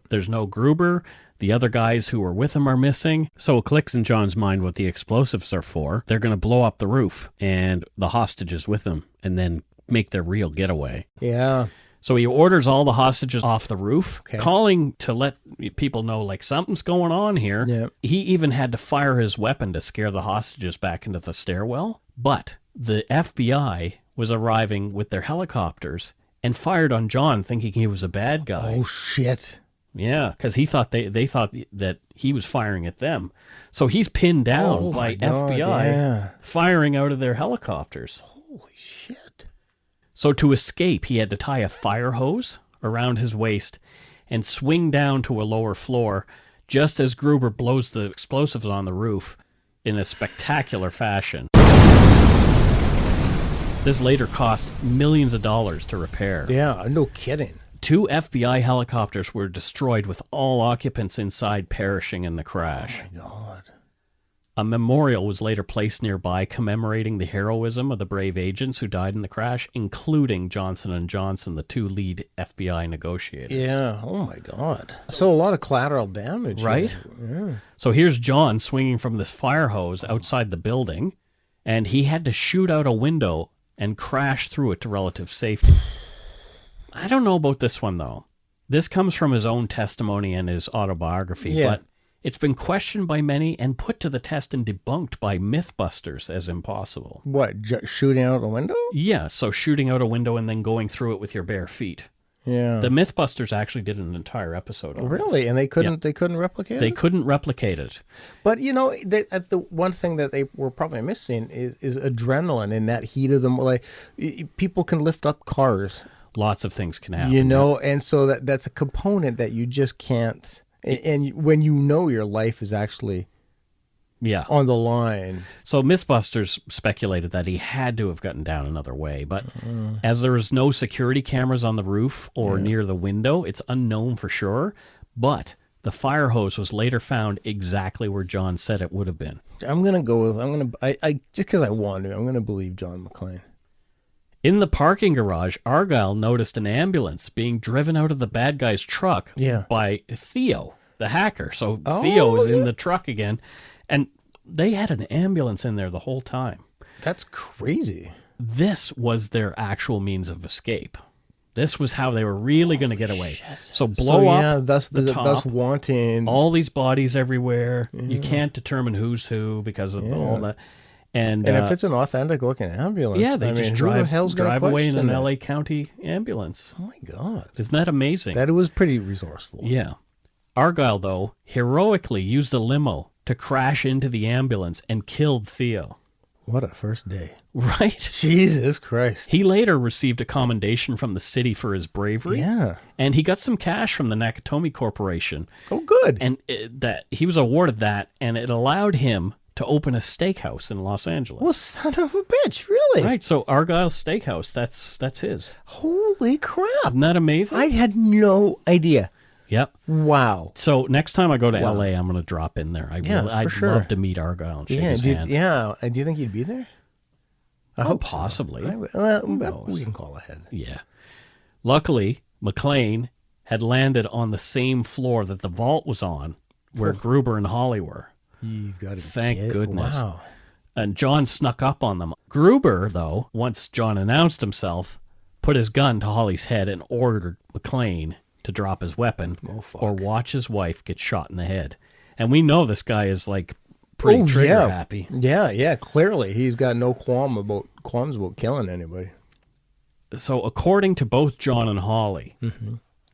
B: there's no Grüber. The other guys who were with him are missing. So it clicks in John's mind what the explosives are for. They're going to blow up the roof and the hostages with them and then make their real getaway.
C: Yeah.
B: So he orders all the hostages off the roof, calling to let people know, like, something's going on here.
C: Yeah.
B: He even had to fire his weapon to scare the hostages back into the stairwell. But the FBI was arriving with their helicopters and fired on John, thinking he was a bad guy.
C: Oh, shit.
B: Yeah, because he thought they thought that he was firing at them. So he's pinned down by FBI firing out of their helicopters.
C: Holy shit.
B: So to escape, he had to tie a fire hose around his waist and swing down to a lower floor just as Grüber blows the explosives on the roof in a spectacular fashion. This later cost millions of dollars to repair.
C: Yeah, no kidding.
B: 2 FBI helicopters were destroyed with all occupants inside perishing in the crash.
C: Oh my God.
B: A memorial was later placed nearby commemorating the heroism of the brave agents who died in the crash, including Johnson & Johnson, the 2 lead FBI negotiators.
C: Yeah, oh my God. So a lot of collateral damage.
B: Right?
C: Yeah.
B: So here's John swinging from this fire hose outside the building, and he had to shoot out a window and crash through it to relative safety. I don't know about this one, though. This comes from his own testimony and his autobiography, but it's been questioned by many and put to the test and debunked by Mythbusters as impossible.
C: What, shooting out a window?
B: Yeah, so shooting out a window and then going through it with your bare feet.
C: Yeah.
B: The Mythbusters actually did an entire episode on
C: Really?
B: this.
C: And they couldn't replicate it?
B: They couldn't replicate it.
C: But, you know, the one thing that they were probably missing is adrenaline in that heat of them. Like, people can lift up cars.
B: Lots of things can happen.
C: You know, and so that's a component that you just can't. And when you know your life is actually on the line.
B: So Mythbusters speculated that he had to have gotten down another way, but as there was no security cameras on the roof or near the window, it's unknown for sure. But the fire hose was later found exactly where John said it would have been.
C: I'm gonna go with I just because I want to. I'm gonna believe John McLane.
B: In the parking garage, Argyle noticed an ambulance being driven out of the bad guy's truck by Theo, the hacker. So Theo was in the truck again, and they had an ambulance in there the whole time.
C: That's crazy.
B: This was their actual means of escape. This was how they were really going to get away. So blow up
C: thus
B: the top,
C: thus wanting
B: all these bodies everywhere. You can't determine who's who because of all that. And
C: if it's an authentic looking ambulance,
B: they just drive away in an LA County ambulance.
C: Oh my God.
B: Isn't that amazing?
C: That was pretty resourceful.
B: Yeah. Argyle, though, heroically used a limo to crash into the ambulance and killed Theo.
C: What a first day.
B: Right?
C: Jesus Christ.
B: He later received a commendation from the city for his bravery.
C: Yeah.
B: And he got some cash from the Nakatomi Corporation.
C: Oh, good.
B: And that he was awarded that, and it allowed him to open a steakhouse in Los Angeles.
C: Well, son of a bitch, really?
B: Right, so Argyle's Steakhouse, that's his.
C: Holy crap.
B: Isn't that amazing?
C: I had no idea.
B: Yep.
C: Wow.
B: So next time I go to LA, I'm going to drop in there. I'd love to meet Argyle and shake his hand.
C: And do you think he'd be there? I hope
B: possibly.
C: So. We can call ahead.
B: Yeah. Luckily, McLane had landed on the same floor that the vault was on, where Grüber and Holly were.
C: You've got to
B: Thank goodness.
C: Wow.
B: And John snuck up on them. Grüber, though, once John announced himself, put his gun to Holly's head and ordered McLane to drop his weapon or watch his wife get shot in the head. And we know this guy is like pretty trigger happy.
C: Yeah. Clearly, he's got no qualms about killing anybody.
B: So according to both John and Holly,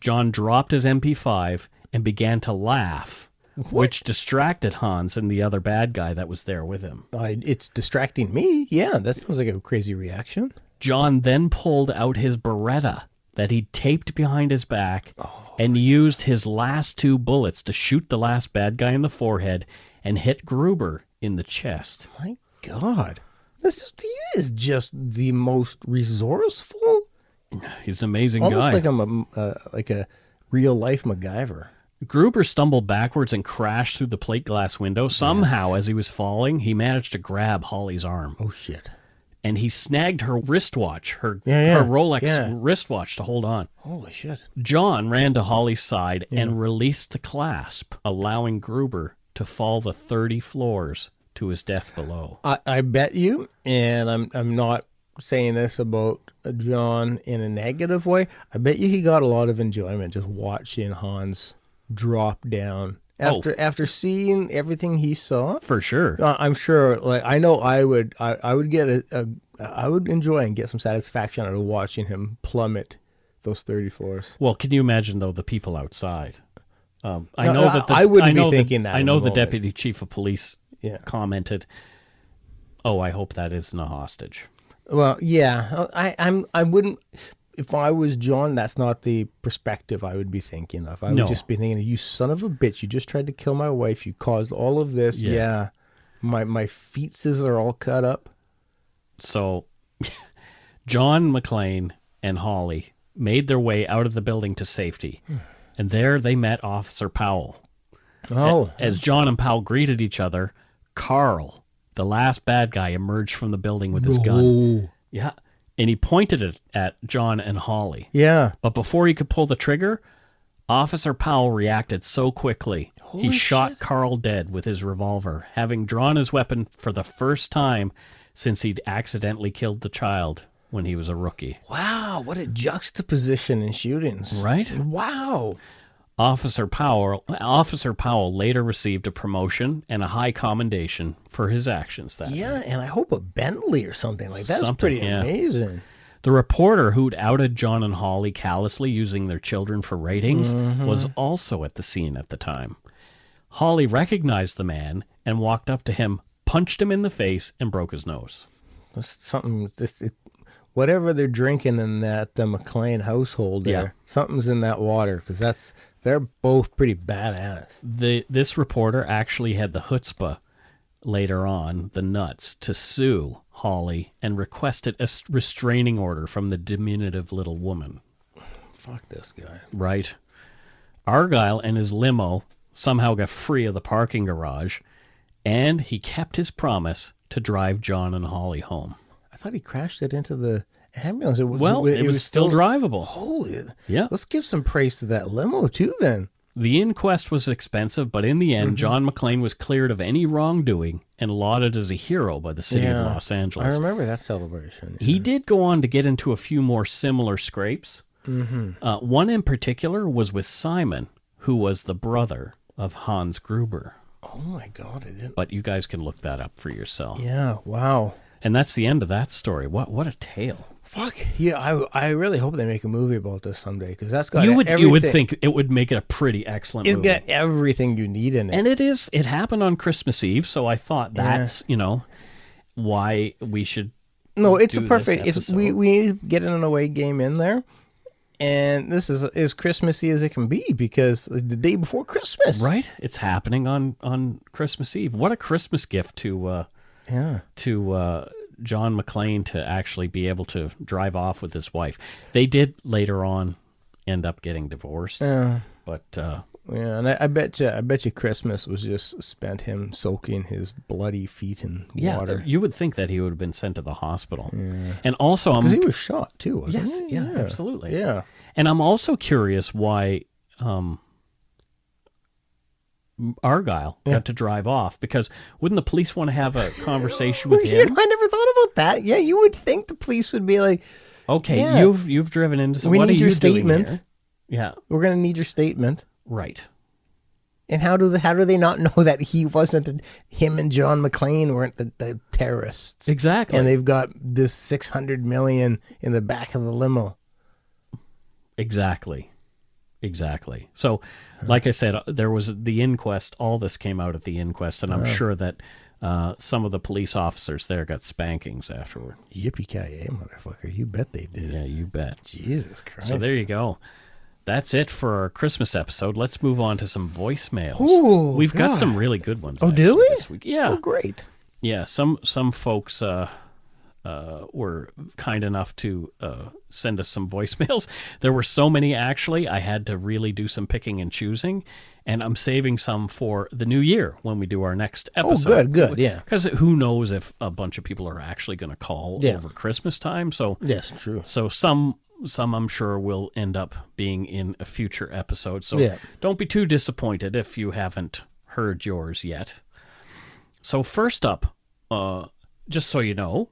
B: John dropped his MP5 and began to laugh. Which distracted Hans and the other bad guy that was there with him.
C: It's distracting me. Yeah, that sounds like a crazy reaction.
B: John then pulled out his Beretta that he taped behind his back and used his last 2 bullets to shoot the last bad guy in the forehead and hit Grüber in the chest.
C: My God. He is just the most resourceful.
B: He's an amazing
C: guy.
B: Almost
C: like a real-life MacGyver.
B: Gruber stumbled backwards and crashed through the plate glass window. Somehow, as he was falling, he managed to grab Holly's arm.
C: Oh, shit.
B: And he snagged her wristwatch, her Rolex wristwatch to hold on.
C: Holy shit.
B: John ran to Holly's side and released the clasp, allowing Gruber to fall the 30 floors to his death below.
C: I bet you, and I'm not saying this about John in a negative way, I bet you he got a lot of enjoyment just watching Hans drop down after seeing everything he saw.
B: For sure.
C: I'm sure. Like, I know I would get I would enjoy and get some satisfaction out of watching him plummet those 30 floors.
B: Well, can you imagine though the people outside? I
C: wouldn't be thinking that.
B: I know the deputy chief of police commented, "Oh, I hope that isn't a hostage."
C: Well, yeah, I wouldn't. If I was John, that's not the perspective I would be thinking of. I would just be thinking, you son of a bitch, you just tried to kill my wife. You caused all of this. Yeah. My feetses are all cut up.
B: So John McLane and Holly made their way out of the building to safety, and there they met Officer Powell.
C: Oh.
B: As John and Powell greeted each other, Carl, the last bad guy, emerged from the building with his gun. Yeah. And he pointed it at John and Holly.
C: Yeah.
B: But before he could pull the trigger, Officer Powell reacted so quickly. He shot Carl dead with his revolver, having drawn his weapon for the first time since he'd accidentally killed the child when he was a rookie.
C: Wow, what a juxtaposition in shootings.
B: Right?
C: Wow.
B: Officer Powell later received a promotion and a high commendation for his actions that
C: Yeah, and I hope a Bentley or something like that. That's
B: Something,
C: pretty
B: yeah.
C: amazing.
B: The reporter who'd outed John and Holly callously using their children for ratings was also at the scene at the time. Holly recognized the man and walked up to him, punched him in the face, and broke his nose.
C: Whatever they're drinking in that McLean household there,
B: Yeah.
C: something's in that water, because they're both pretty badass.
B: This reporter actually had the chutzpah later on, the nuts, to sue Holly and requested a restraining order from the diminutive little woman.
C: Fuck this guy.
B: Right. Argyle and his limo somehow got free of the parking garage, and he kept his promise to drive John and Holly home.
C: I thought he crashed it into the ambulance. It
B: was still drivable.
C: Holy.
B: Yeah.
C: Let's give some praise to that limo, too, then.
B: The inquest was expensive, but in the end, John McLane was cleared of any wrongdoing and lauded as a hero by the city of Los Angeles.
C: I remember that celebration.
B: He did go on to get into a few more similar scrapes. One in particular was with Simon, who was the brother of Hans Grüber.
C: Oh, my God. I didn't.
B: But you guys can look that up for yourself.
C: Yeah, wow.
B: And that's the end of that story. What a tale.
C: Fuck. Yeah, I really hope they make a movie about this someday, because that's got
B: You
C: everything.
B: would think it would make it a pretty excellent
C: It's
B: movie.
C: got everything you need in it.
B: And it happened on Christmas Eve, so I thought that's, why we should
C: No, it's
B: do
C: a perfect.
B: this
C: It's
B: episode.
C: we need to get an away game in there, and this is as Christmassy as it can be, because the day before Christmas,
B: Right? It's happening on Christmas Eve. What a Christmas gift to John McLane to actually be able to drive off with his wife. They did later on end up getting divorced, but
C: Yeah, and I bet you Christmas was just spent him soaking his bloody feet in water.
B: you would think that he would have been sent to the hospital. And also,
C: Because he was shot too, wasn't
B: yes,
C: he?
B: yeah, absolutely.
C: Yeah.
B: And I'm also curious why Argyle got to drive off, because wouldn't the police want to have a conversation with
C: I
B: him?
C: never thought about that. Yeah, you would think the police would be like,
B: Okay,
C: Yeah.
B: you've driven into some.
C: we
B: What
C: need
B: are
C: your
B: you doing
C: statement.
B: here? Yeah,
C: We're going to need your statement.
B: right.
C: And how do they not know that he wasn't, him and John McLane weren't the terrorists?
B: Exactly.
C: And they've got this $600 million in the back of the limo.
B: Exactly. So, like I said, there was the inquest. All this came out at the inquest, and I'm sure that some of the police officers there got spankings afterward.
C: Yippee-ki-yay, motherfucker. You bet they did.
B: Yeah, you bet.
C: Jesus Christ.
B: So there you go. That's it for our Christmas episode. Let's move on to some voicemails.
C: Ooh,
B: We've got
C: God.
B: some really good ones.
C: Oh, do
B: actually,
C: we?
B: This week. Yeah.
C: Oh, great.
B: Yeah, some folks were kind enough to send us some voicemails. There were so many, actually, I had to really do some picking and choosing, and I'm saving some for the new year when we do our next episode.
C: good, yeah.
B: Because who knows if a bunch of people are actually going to call over Christmas time. So
C: Yes, true.
B: So some I'm sure will end up being in a future episode. So don't be too disappointed if you haven't heard yours yet. So first up, just so you know,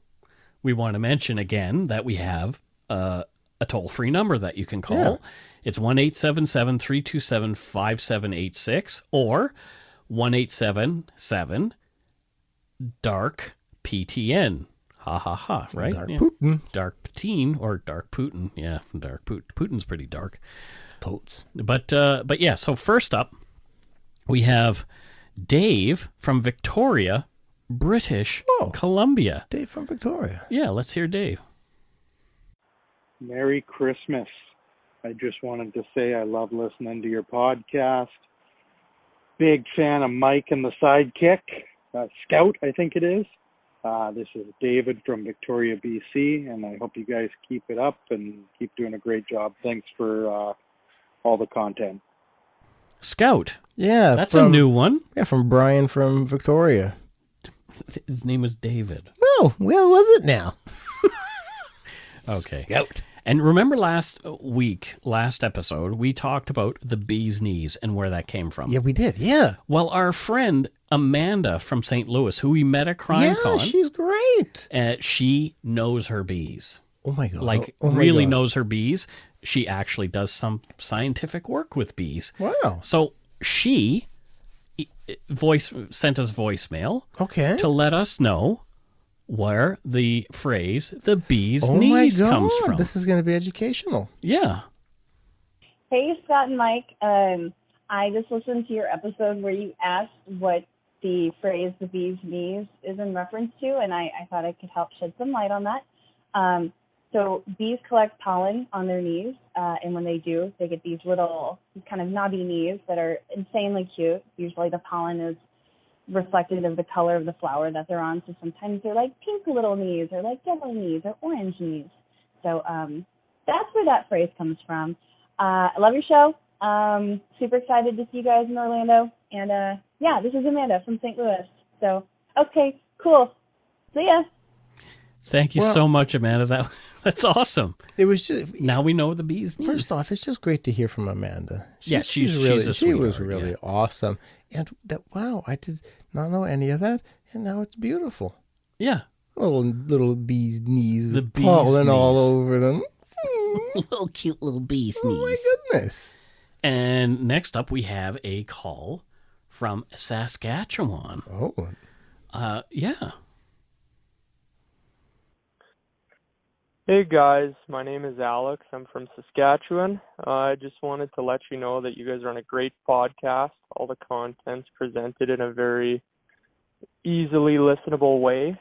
B: we want to mention again that we have a toll-free number that you can call.
C: Yeah.
B: It's 1-877-327-5786 or 1-877-DARK-PTN. Ha ha ha, right?
C: Dark Putin.
B: Dark Putin or Dark Putin. Yeah, Dark Putin. Putin's pretty dark.
C: Totes.
B: But yeah, so first up, we have Dave from Victoria, British Columbia.
C: Dave from Victoria.
B: Yeah, let's hear Dave.
H: Merry Christmas. I just wanted to say I love listening to your podcast. Big fan of Mike and the sidekick, Scout, I think it is. This is David from Victoria, BC, and I hope you guys keep it up and keep doing a great job. Thanks for all the content.
B: Scout.
C: Yeah.
B: That's a new one.
C: Yeah, from Brian from Victoria.
B: His name was David.
C: Oh, well, was it now?
B: Okay.
C: Scout.
B: And remember last episode, we talked about the bee's knees and where that came from.
C: Yeah, we did. Yeah.
B: Well, our friend Amanda from St. Louis, who we met at CrimeCon.
C: Yeah, she's great.
B: She knows her bees.
C: Oh, my God.
B: Like,
C: Oh my
B: really
C: God.
B: knows her bees. She actually does some scientific work with bees.
C: Wow.
B: So she sent us voicemail
C: Okay.
B: to let us know where the phrase "the bee's
C: Oh, my
B: knees"
C: God.
B: comes from.
C: This is going to be educational.
B: Yeah.
I: Hey, Scott and Mike. I just listened to your episode where you asked what the phrase "the bee's knees" is in reference to, and I thought I could help shed some light on that. So bees collect pollen on their knees, and when they do, they get these little kind of knobby knees that are insanely cute. Usually the pollen is reflective of the color of the flower that they're on, so sometimes they're like pink little knees or like yellow knees or orange knees. So that's where that phrase comes from. I love your show. Super excited to see you guys in Orlando. And yeah, this is Amanda from St. Louis. So, okay, cool. See ya.
B: Thank you so much, Amanda. That's awesome.
C: It was just
B: now we know the bee's knees.
C: First off, it's just great to hear from Amanda.
B: She's
C: she was
B: sweetheart,
C: really awesome. And wow, I did not know any of that, and now it's beautiful.
B: Yeah,
C: little bee's knees,
B: the bee's
C: pollen
B: knees.
C: all over them.
E: Little cute little bee's
C: Oh
E: knees.
C: my goodness!
B: And next up, we have a call from Saskatchewan.
C: Oh,
B: yeah.
J: Hey guys, my name is Alex. I'm from Saskatchewan. I just wanted to let you know that you guys are on a great podcast. All the content's presented in a very easily listenable way.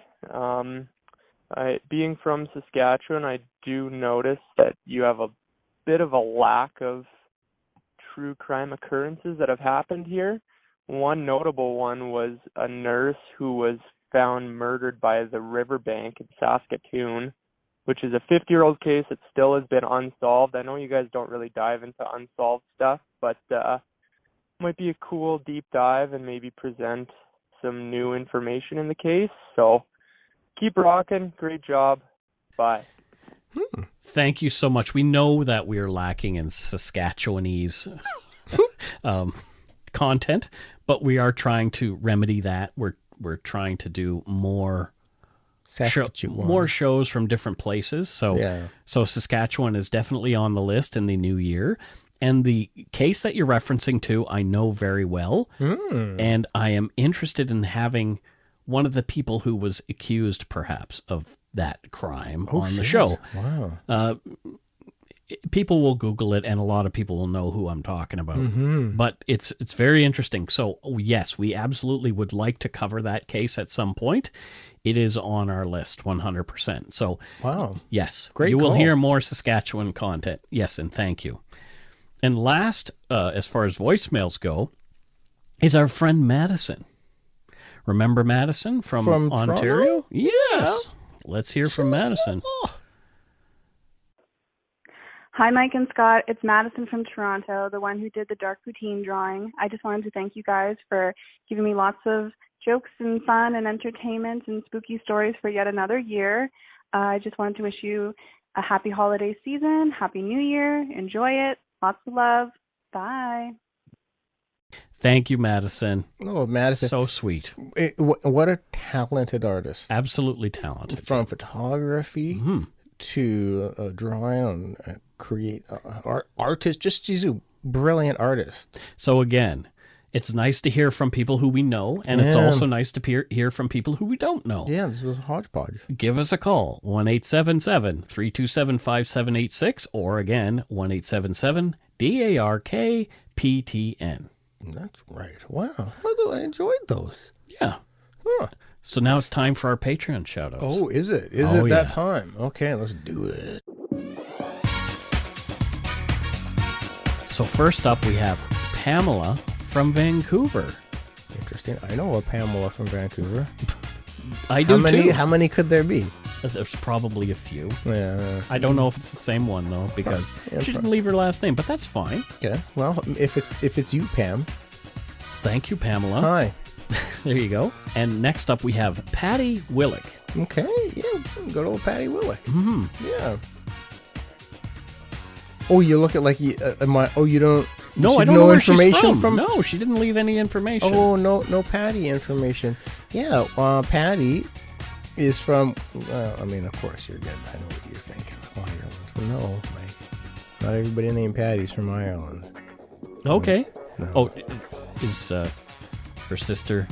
J: Being from Saskatchewan, I do notice that you have a bit of a lack of true crime occurrences that have happened here. One notable one was a nurse who was found murdered by the riverbank in Saskatoon, which is a 50-year-old case that still has been unsolved. I know you guys don't really dive into unsolved stuff, but might be a cool deep dive and maybe present some new information in the case. So keep rocking. Great job. Bye.
B: Thank you so much. We know that we are lacking in Saskatchewanese content, but we are trying to remedy that. We're trying to do more shows from different places. So Saskatchewan is definitely on the list in the new year. And the case that you're referencing to, I know very well. And I am interested in having one of the people who was accused, perhaps, of that crime on the show.
C: Wow.
B: People will Google it, and a lot of people will know who I'm talking about. But it's very interesting. So, yes, we absolutely would like to cover that case at some point. It is on our list, 100%. So,
C: wow.
B: Yes,
C: Great
B: you will
C: call.
B: hear more Saskatchewan content. Yes, and thank you. And last, as far as voicemails go, is our friend Madison. Remember Madison from Ontario?
C: Toronto?
B: Yes. Let's hear from Madison.
K: Hi, Mike and Scott. It's Madison from Toronto, the one who did the dark poutine drawing. I just wanted to thank you guys for giving me lots of jokes and fun and entertainment and spooky stories for yet another year. I just wanted to wish you a happy holiday season, happy new year, enjoy it, lots of love. Bye.
B: Thank you, Madison.
C: Oh, Madison.
B: So sweet.
C: What a talented artist.
B: Absolutely talented.
C: From photography to drawing and create artist. She's a brilliant artist.
B: So again, it's nice to hear from people who we know, and it's also nice to hear from people who we don't know.
C: Yeah, this was a hodgepodge.
B: Give us a call, 1-877-327-5786, or again, 1-877-DARK-PTN.
C: That's right. Wow. I enjoyed those.
B: Yeah.
C: Huh.
B: So now it's time for our Patreon shout-outs.
C: Oh, is it? Is it that time? Okay, let's do it.
B: So first up, we have Pamela from Vancouver.
C: Interesting. I know a Pamela from Vancouver.
B: I do too.
C: How many could there be?
B: There's probably a few.
C: Yeah.
B: I don't know if it's the same one though, because she didn't leave her last name, but that's fine.
C: Okay. Well, if it's you, Pam.
B: Thank you, Pamela.
C: Hi.
B: There you go. And next up we have Patty Willick.
C: Okay. Yeah. Good old Patty Willick.
B: Mm-hmm.
C: Yeah. Oh, you look at like you don't.
B: No, I don't know where she's from. No, she didn't leave any information.
C: Oh, no Patty information. Yeah, Patty is from. I mean, of course you're good. I know what you're thinking. Ireland. No, Mike. Not everybody named Patty's from Ireland.
B: Okay.
C: No.
B: Oh, is her sister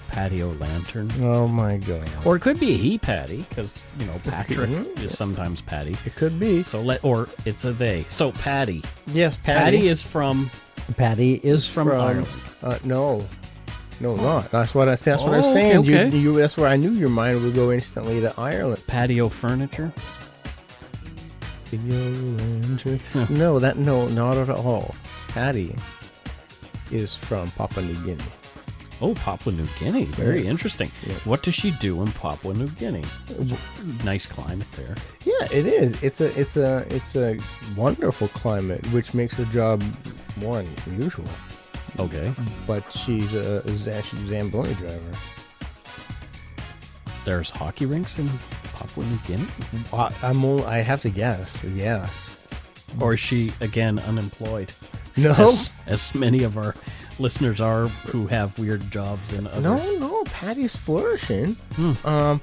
B: Patty O'Lantern?
C: Oh my God.
B: Or it could be a he Patty, because Patrick is sometimes Patty.
C: It could be.
B: Or it's a they. So Patty.
C: Yes, Patty.
B: Patty is from
C: Ireland. No, not. That's what I was saying.
B: Okay.
C: That's where I knew your mind would go instantly to Ireland.
B: Patio furniture.
C: No, not at all. Patty is from Papua New Guinea.
B: Oh, Papua New Guinea. Very interesting.
C: Yeah.
B: What does she do in Papua New Guinea? Nice climate there.
C: Yeah, it is. It's a wonderful climate, which makes her job more unusual.
B: Okay.
C: But she's a Zamboni driver.
B: There's hockey rinks in Papua New Guinea?
C: I have to guess. Yes.
B: Or is she, again, unemployed?
C: No.
B: As many of our listeners are who have weird jobs in other...
C: No, Patty's flourishing. There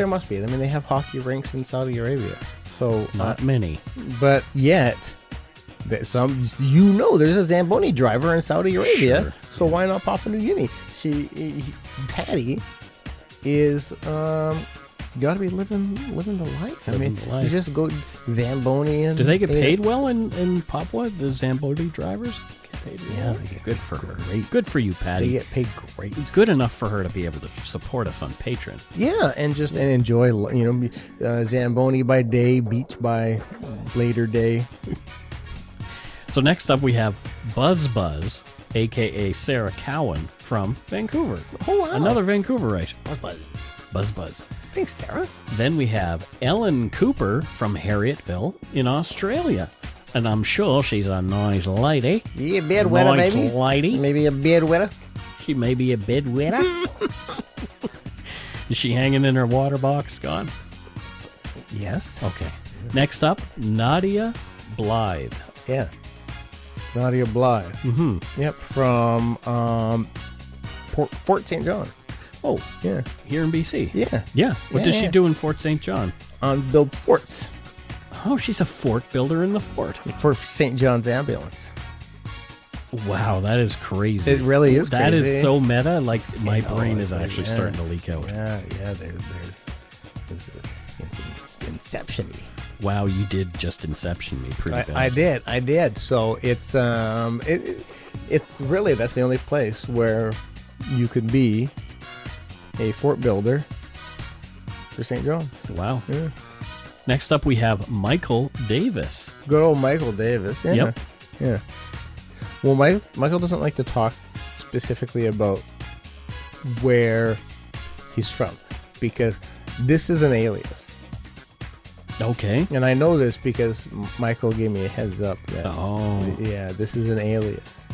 C: must be. I mean, they have hockey rinks in Saudi Arabia. So
B: not many.
C: But yet, there's a Zamboni driver in Saudi Arabia.
B: Sure.
C: So why not Papua New Guinea? Patty is got to be living the life. You just go Zamboni and...
B: Do they get paid well in Papua? The Zamboni drivers get paid well?
C: Yeah, they get
B: good for her.
C: Great.
B: Good for you, Patty.
C: They get paid great.
B: Good enough for her to be able to support us on Patreon.
C: Yeah, and enjoy, Zamboni by day, beach by later day.
B: So next up we have Buzz, a.k.a. Sarah Cowan from Vancouver.
C: Oh, wow.
B: Another Vancouverite.
C: Buzz. Thanks, Sarah.
B: Then we have Ellen Cooper from Harriettville in Australia. And I'm sure she's a nice lady.
C: Yeah, bedwetter,
B: nice
C: maybe.
B: lady.
C: Maybe a bedwetter.
B: She may be a bedwetter. Is she hanging in her water box, Scott?
C: Yes.
B: Okay. Next up, Nadia Blythe.
C: Yeah. Nadia Blythe.
B: Mm-hmm.
C: Yep, from Fort St. John.
B: Oh,
C: yeah.
B: Here in BC.
C: Yeah.
B: What does she do in Fort St. John?
C: Build forts.
B: Oh, she's a fort builder in the fort.
C: For St. John's Ambulance.
B: Wow, that is crazy.
C: It really is crazy.
B: That is so meta. Like, my brain is actually starting to leak out.
C: Yeah, there's Inception-y.
B: Wow, you did just Inception me pretty bad.
C: I did. So it's really, that's the only place where you could be a fort builder for St. John's.
B: Wow.
C: Yeah.
B: Next up, we have Michael Davis.
C: Good old Michael Davis. Yeah.
B: Yep.
C: Yeah. Well, Michael doesn't like to talk specifically about where he's from because this is an alias.
B: Okay.
C: And I know this because Michael gave me a heads up that, yeah, this is an alias.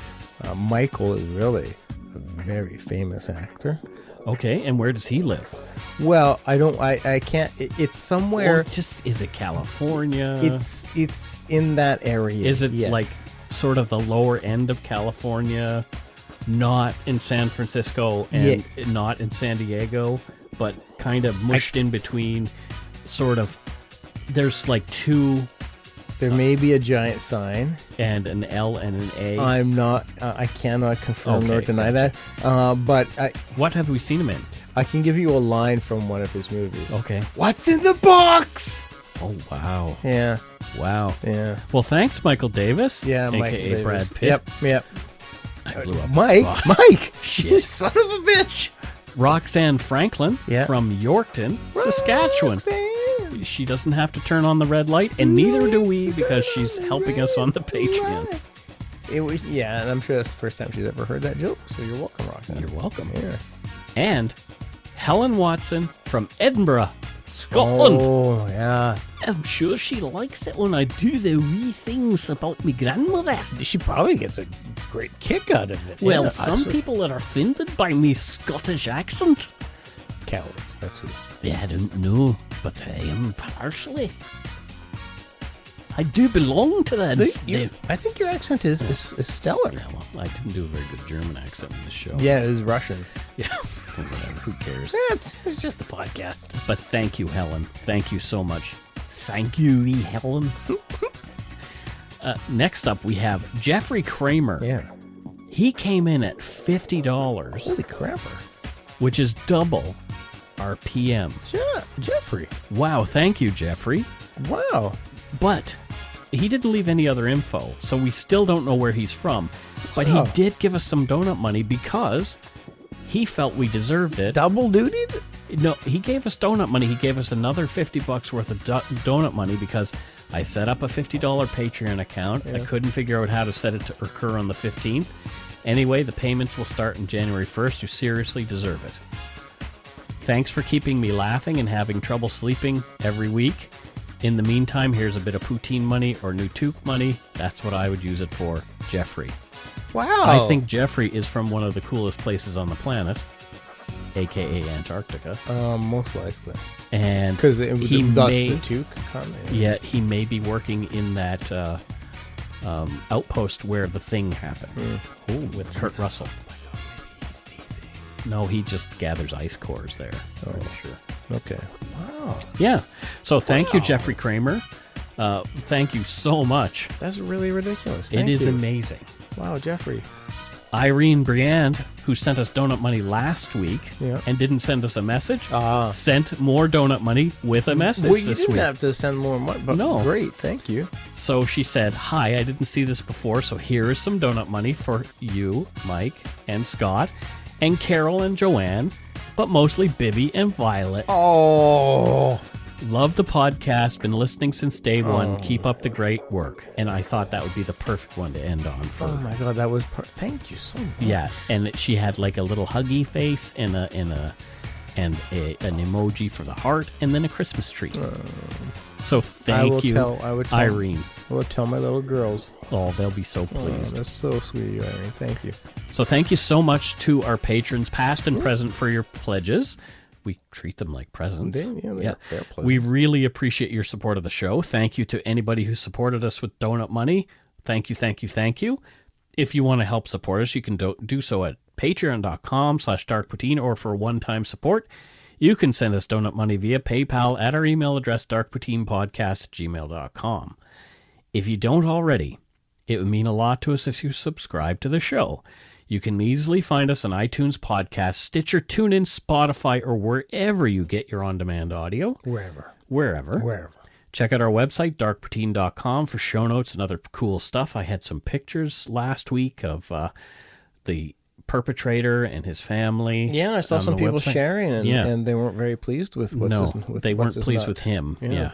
C: Michael is really a very famous actor.
B: Okay, and where does he live?
C: Well, I can't, it's somewhere.
B: Or just, is it California?
C: It's in that area.
B: Is it like sort of the lower end of California, not in San Francisco and not in San Diego, but kind of mushed in between, sort of? There's like two.
C: There may be a giant sign.
B: And an L and an A.
C: I cannot confirm nor deny that. But
B: what have we seen him in?
C: I can give you a line from one of his movies.
B: Okay.
C: What's in the box?
B: Oh, wow.
C: Yeah.
B: Wow.
C: Yeah.
B: Well, thanks, Michael Davis.
C: Yeah,
B: AKA
C: Mike Davis.
B: Brad Pitt.
C: Yep.
B: I blew up
C: Mike!
B: Shit.
C: You son of a bitch!
B: Roxanne Franklin from Yorkton, Saskatchewan. She doesn't have to turn on the red light, and neither do we because she's helping us on the Patreon.
C: It was, yeah, and I'm sure that's the first time she's ever heard that joke. So you're welcome, Roxanne.
B: You're welcome.
C: Yeah.
B: And Helen Watson from Edinburgh, Scotland.
C: Oh, yeah.
E: I'm sure she likes it when I do the wee things about me grandmother.
C: She probably gets a great kick out of it.
E: Well,
C: Yeah,
E: some people are offended by me Scottish accent.
C: Cowards, that's who.
E: Yeah, I don't know, but I am partially. I do belong to that.
C: I think your accent is stellar.
B: Yeah, well, I didn't do a very good German accent in the show.
C: Yeah, it was Russian.
B: Yeah. Whatever, who cares?
C: It's just the podcast.
B: But thank you, Helen. Thank you so much. Thank you, wee Helen. Next up, we have Jeffrey Kramer.
C: Yeah.
B: He came in at $50.
C: Holy crapper.
B: Which is double our PM.
C: Jeffrey.
B: Wow, thank you, Jeffrey.
C: Wow.
B: But he didn't leave any other info, so we still don't know where he's from. But he did give us some donut money because he felt we deserved it.
C: Double duty?
B: No, he gave us donut money. He gave us another $50 worth of donut money because I set up a $50 Patreon account.
C: Yeah.
B: I couldn't figure out how to set it to occur on the 15th. Anyway, the payments will start on January 1st. You seriously deserve it. Thanks for keeping me laughing and having trouble sleeping every week. In the meantime, here's a bit of poutine money or Nutuk money. That's what I would use it for, Jeffrey.
C: Wow.
B: I think Jeffrey is from one of the coolest places on the planet, a.k.a. Antarctica.
C: Most likely.
B: And
C: because the
B: may,
C: Nutuk comment.
B: Yeah, he may be working in that outpost where the thing happened. With Kurt Russell. No, he just gathers ice cores there. Oh, sure.
C: Okay. Wow.
B: Yeah. So thank you, Jeffrey Kramer. Thank you so much.
C: That's really ridiculous.
B: It is amazing.
C: Wow, Jeffrey.
B: Irene Briand, who sent us donut money last week and didn't send us a message, sent more donut money with a message
C: well, you
B: this
C: didn't
B: week.
C: have to send more money, but
B: No.
C: great, thank you.
B: So she said, hi, I didn't see this before, so here is some donut money for you, Mike, and Scott, and Carol and Joanne, but mostly Bibby and Violet.
C: Oh.
B: Love the podcast. Been listening since day one. Keep up the great work. And I thought that would be the perfect one to end on. For
C: Oh my God, that was thank you so much.
B: Yeah, and she had like a little huggy face and an emoji for the heart, and then a Christmas tree. So thank you, Irene.
C: I will tell my little girls.
B: Oh, they'll be so pleased.
C: That's so sweet, Irene. Thank you.
B: So thank you so much to our patrons, past and present, for your pledges. We treat them like presents.
C: They're pleasant.
B: We really appreciate your support of the show. Thank you to anybody who supported us with donut money. Thank you, thank you, thank you. If you want to help support us, you can do so at patreon.com/darkpoutine, or for one-time support, you can send us donut money via PayPal at our email address, darkpoutinepodcast@gmail.com. If you don't already, it would mean a lot to us if you subscribe to the show. You can easily find us on iTunes Podcast, Stitcher, TuneIn, Spotify, or wherever you get your on-demand audio. Wherever. Check out our website, darkpoutine.com, for show notes and other cool stuff. I had some pictures last week of the perpetrator and his family.
C: Yeah, I saw some people sharing, and they weren't very pleased with
B: they weren't pleased with him. Yeah.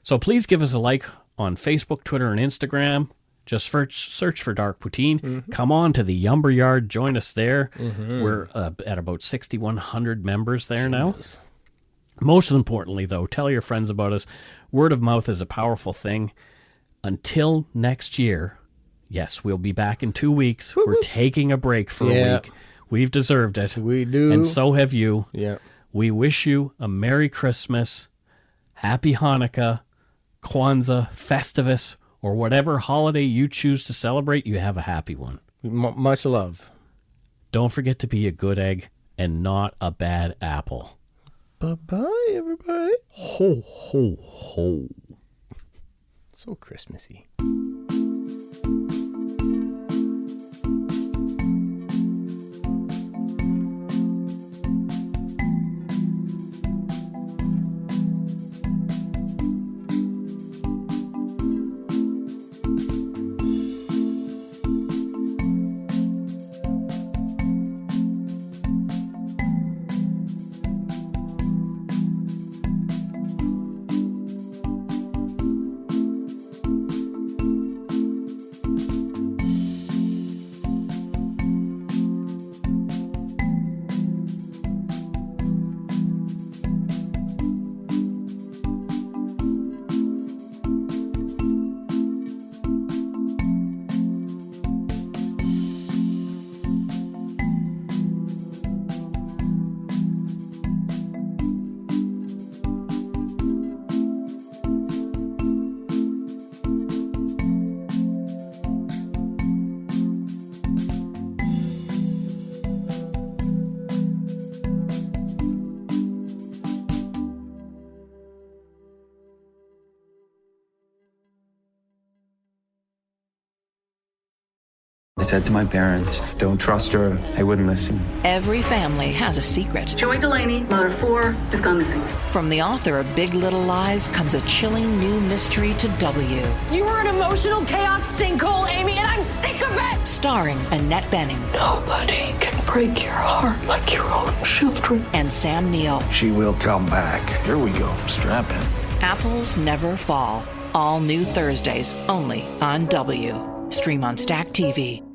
B: So please give us a like on Facebook, Twitter, and Instagram. Just search for Dark Poutine. Come on to the Yumber Yard. Join us there. We're at about 6,100 members there now. Most importantly, though, tell your friends about us. Word of mouth is a powerful thing. Until next year, yes, we'll be back in 2 weeks. We're taking a break for a week. We've deserved it.
C: We do.
B: And so have you.
C: Yeah.
B: We wish you a Merry Christmas, Happy Hanukkah, Kwanzaa, Festivus, or whatever holiday you choose to celebrate. You have a happy one.
C: Much love.
B: Don't forget to be a good egg and not a bad apple.
C: Bye-bye, everybody.
B: Ho, ho, ho.
C: So Christmassy.
L: I said to my parents, don't trust her. They wouldn't listen.
M: Every family has a secret.
N: Joy Delaney, mother of 4, has gone missing.
M: From the author of Big Little Lies comes a chilling new mystery to W.
O: You are an emotional chaos sinkhole, Amy, and I'm sick of it!
M: Starring Annette Bening.
O: Nobody can break your heart like your own children.
M: And Sam Neill.
P: She will come back. Here we go. Strap in.
M: Apples Never Fall. All new Thursdays, only on W. Stream on Stack TV.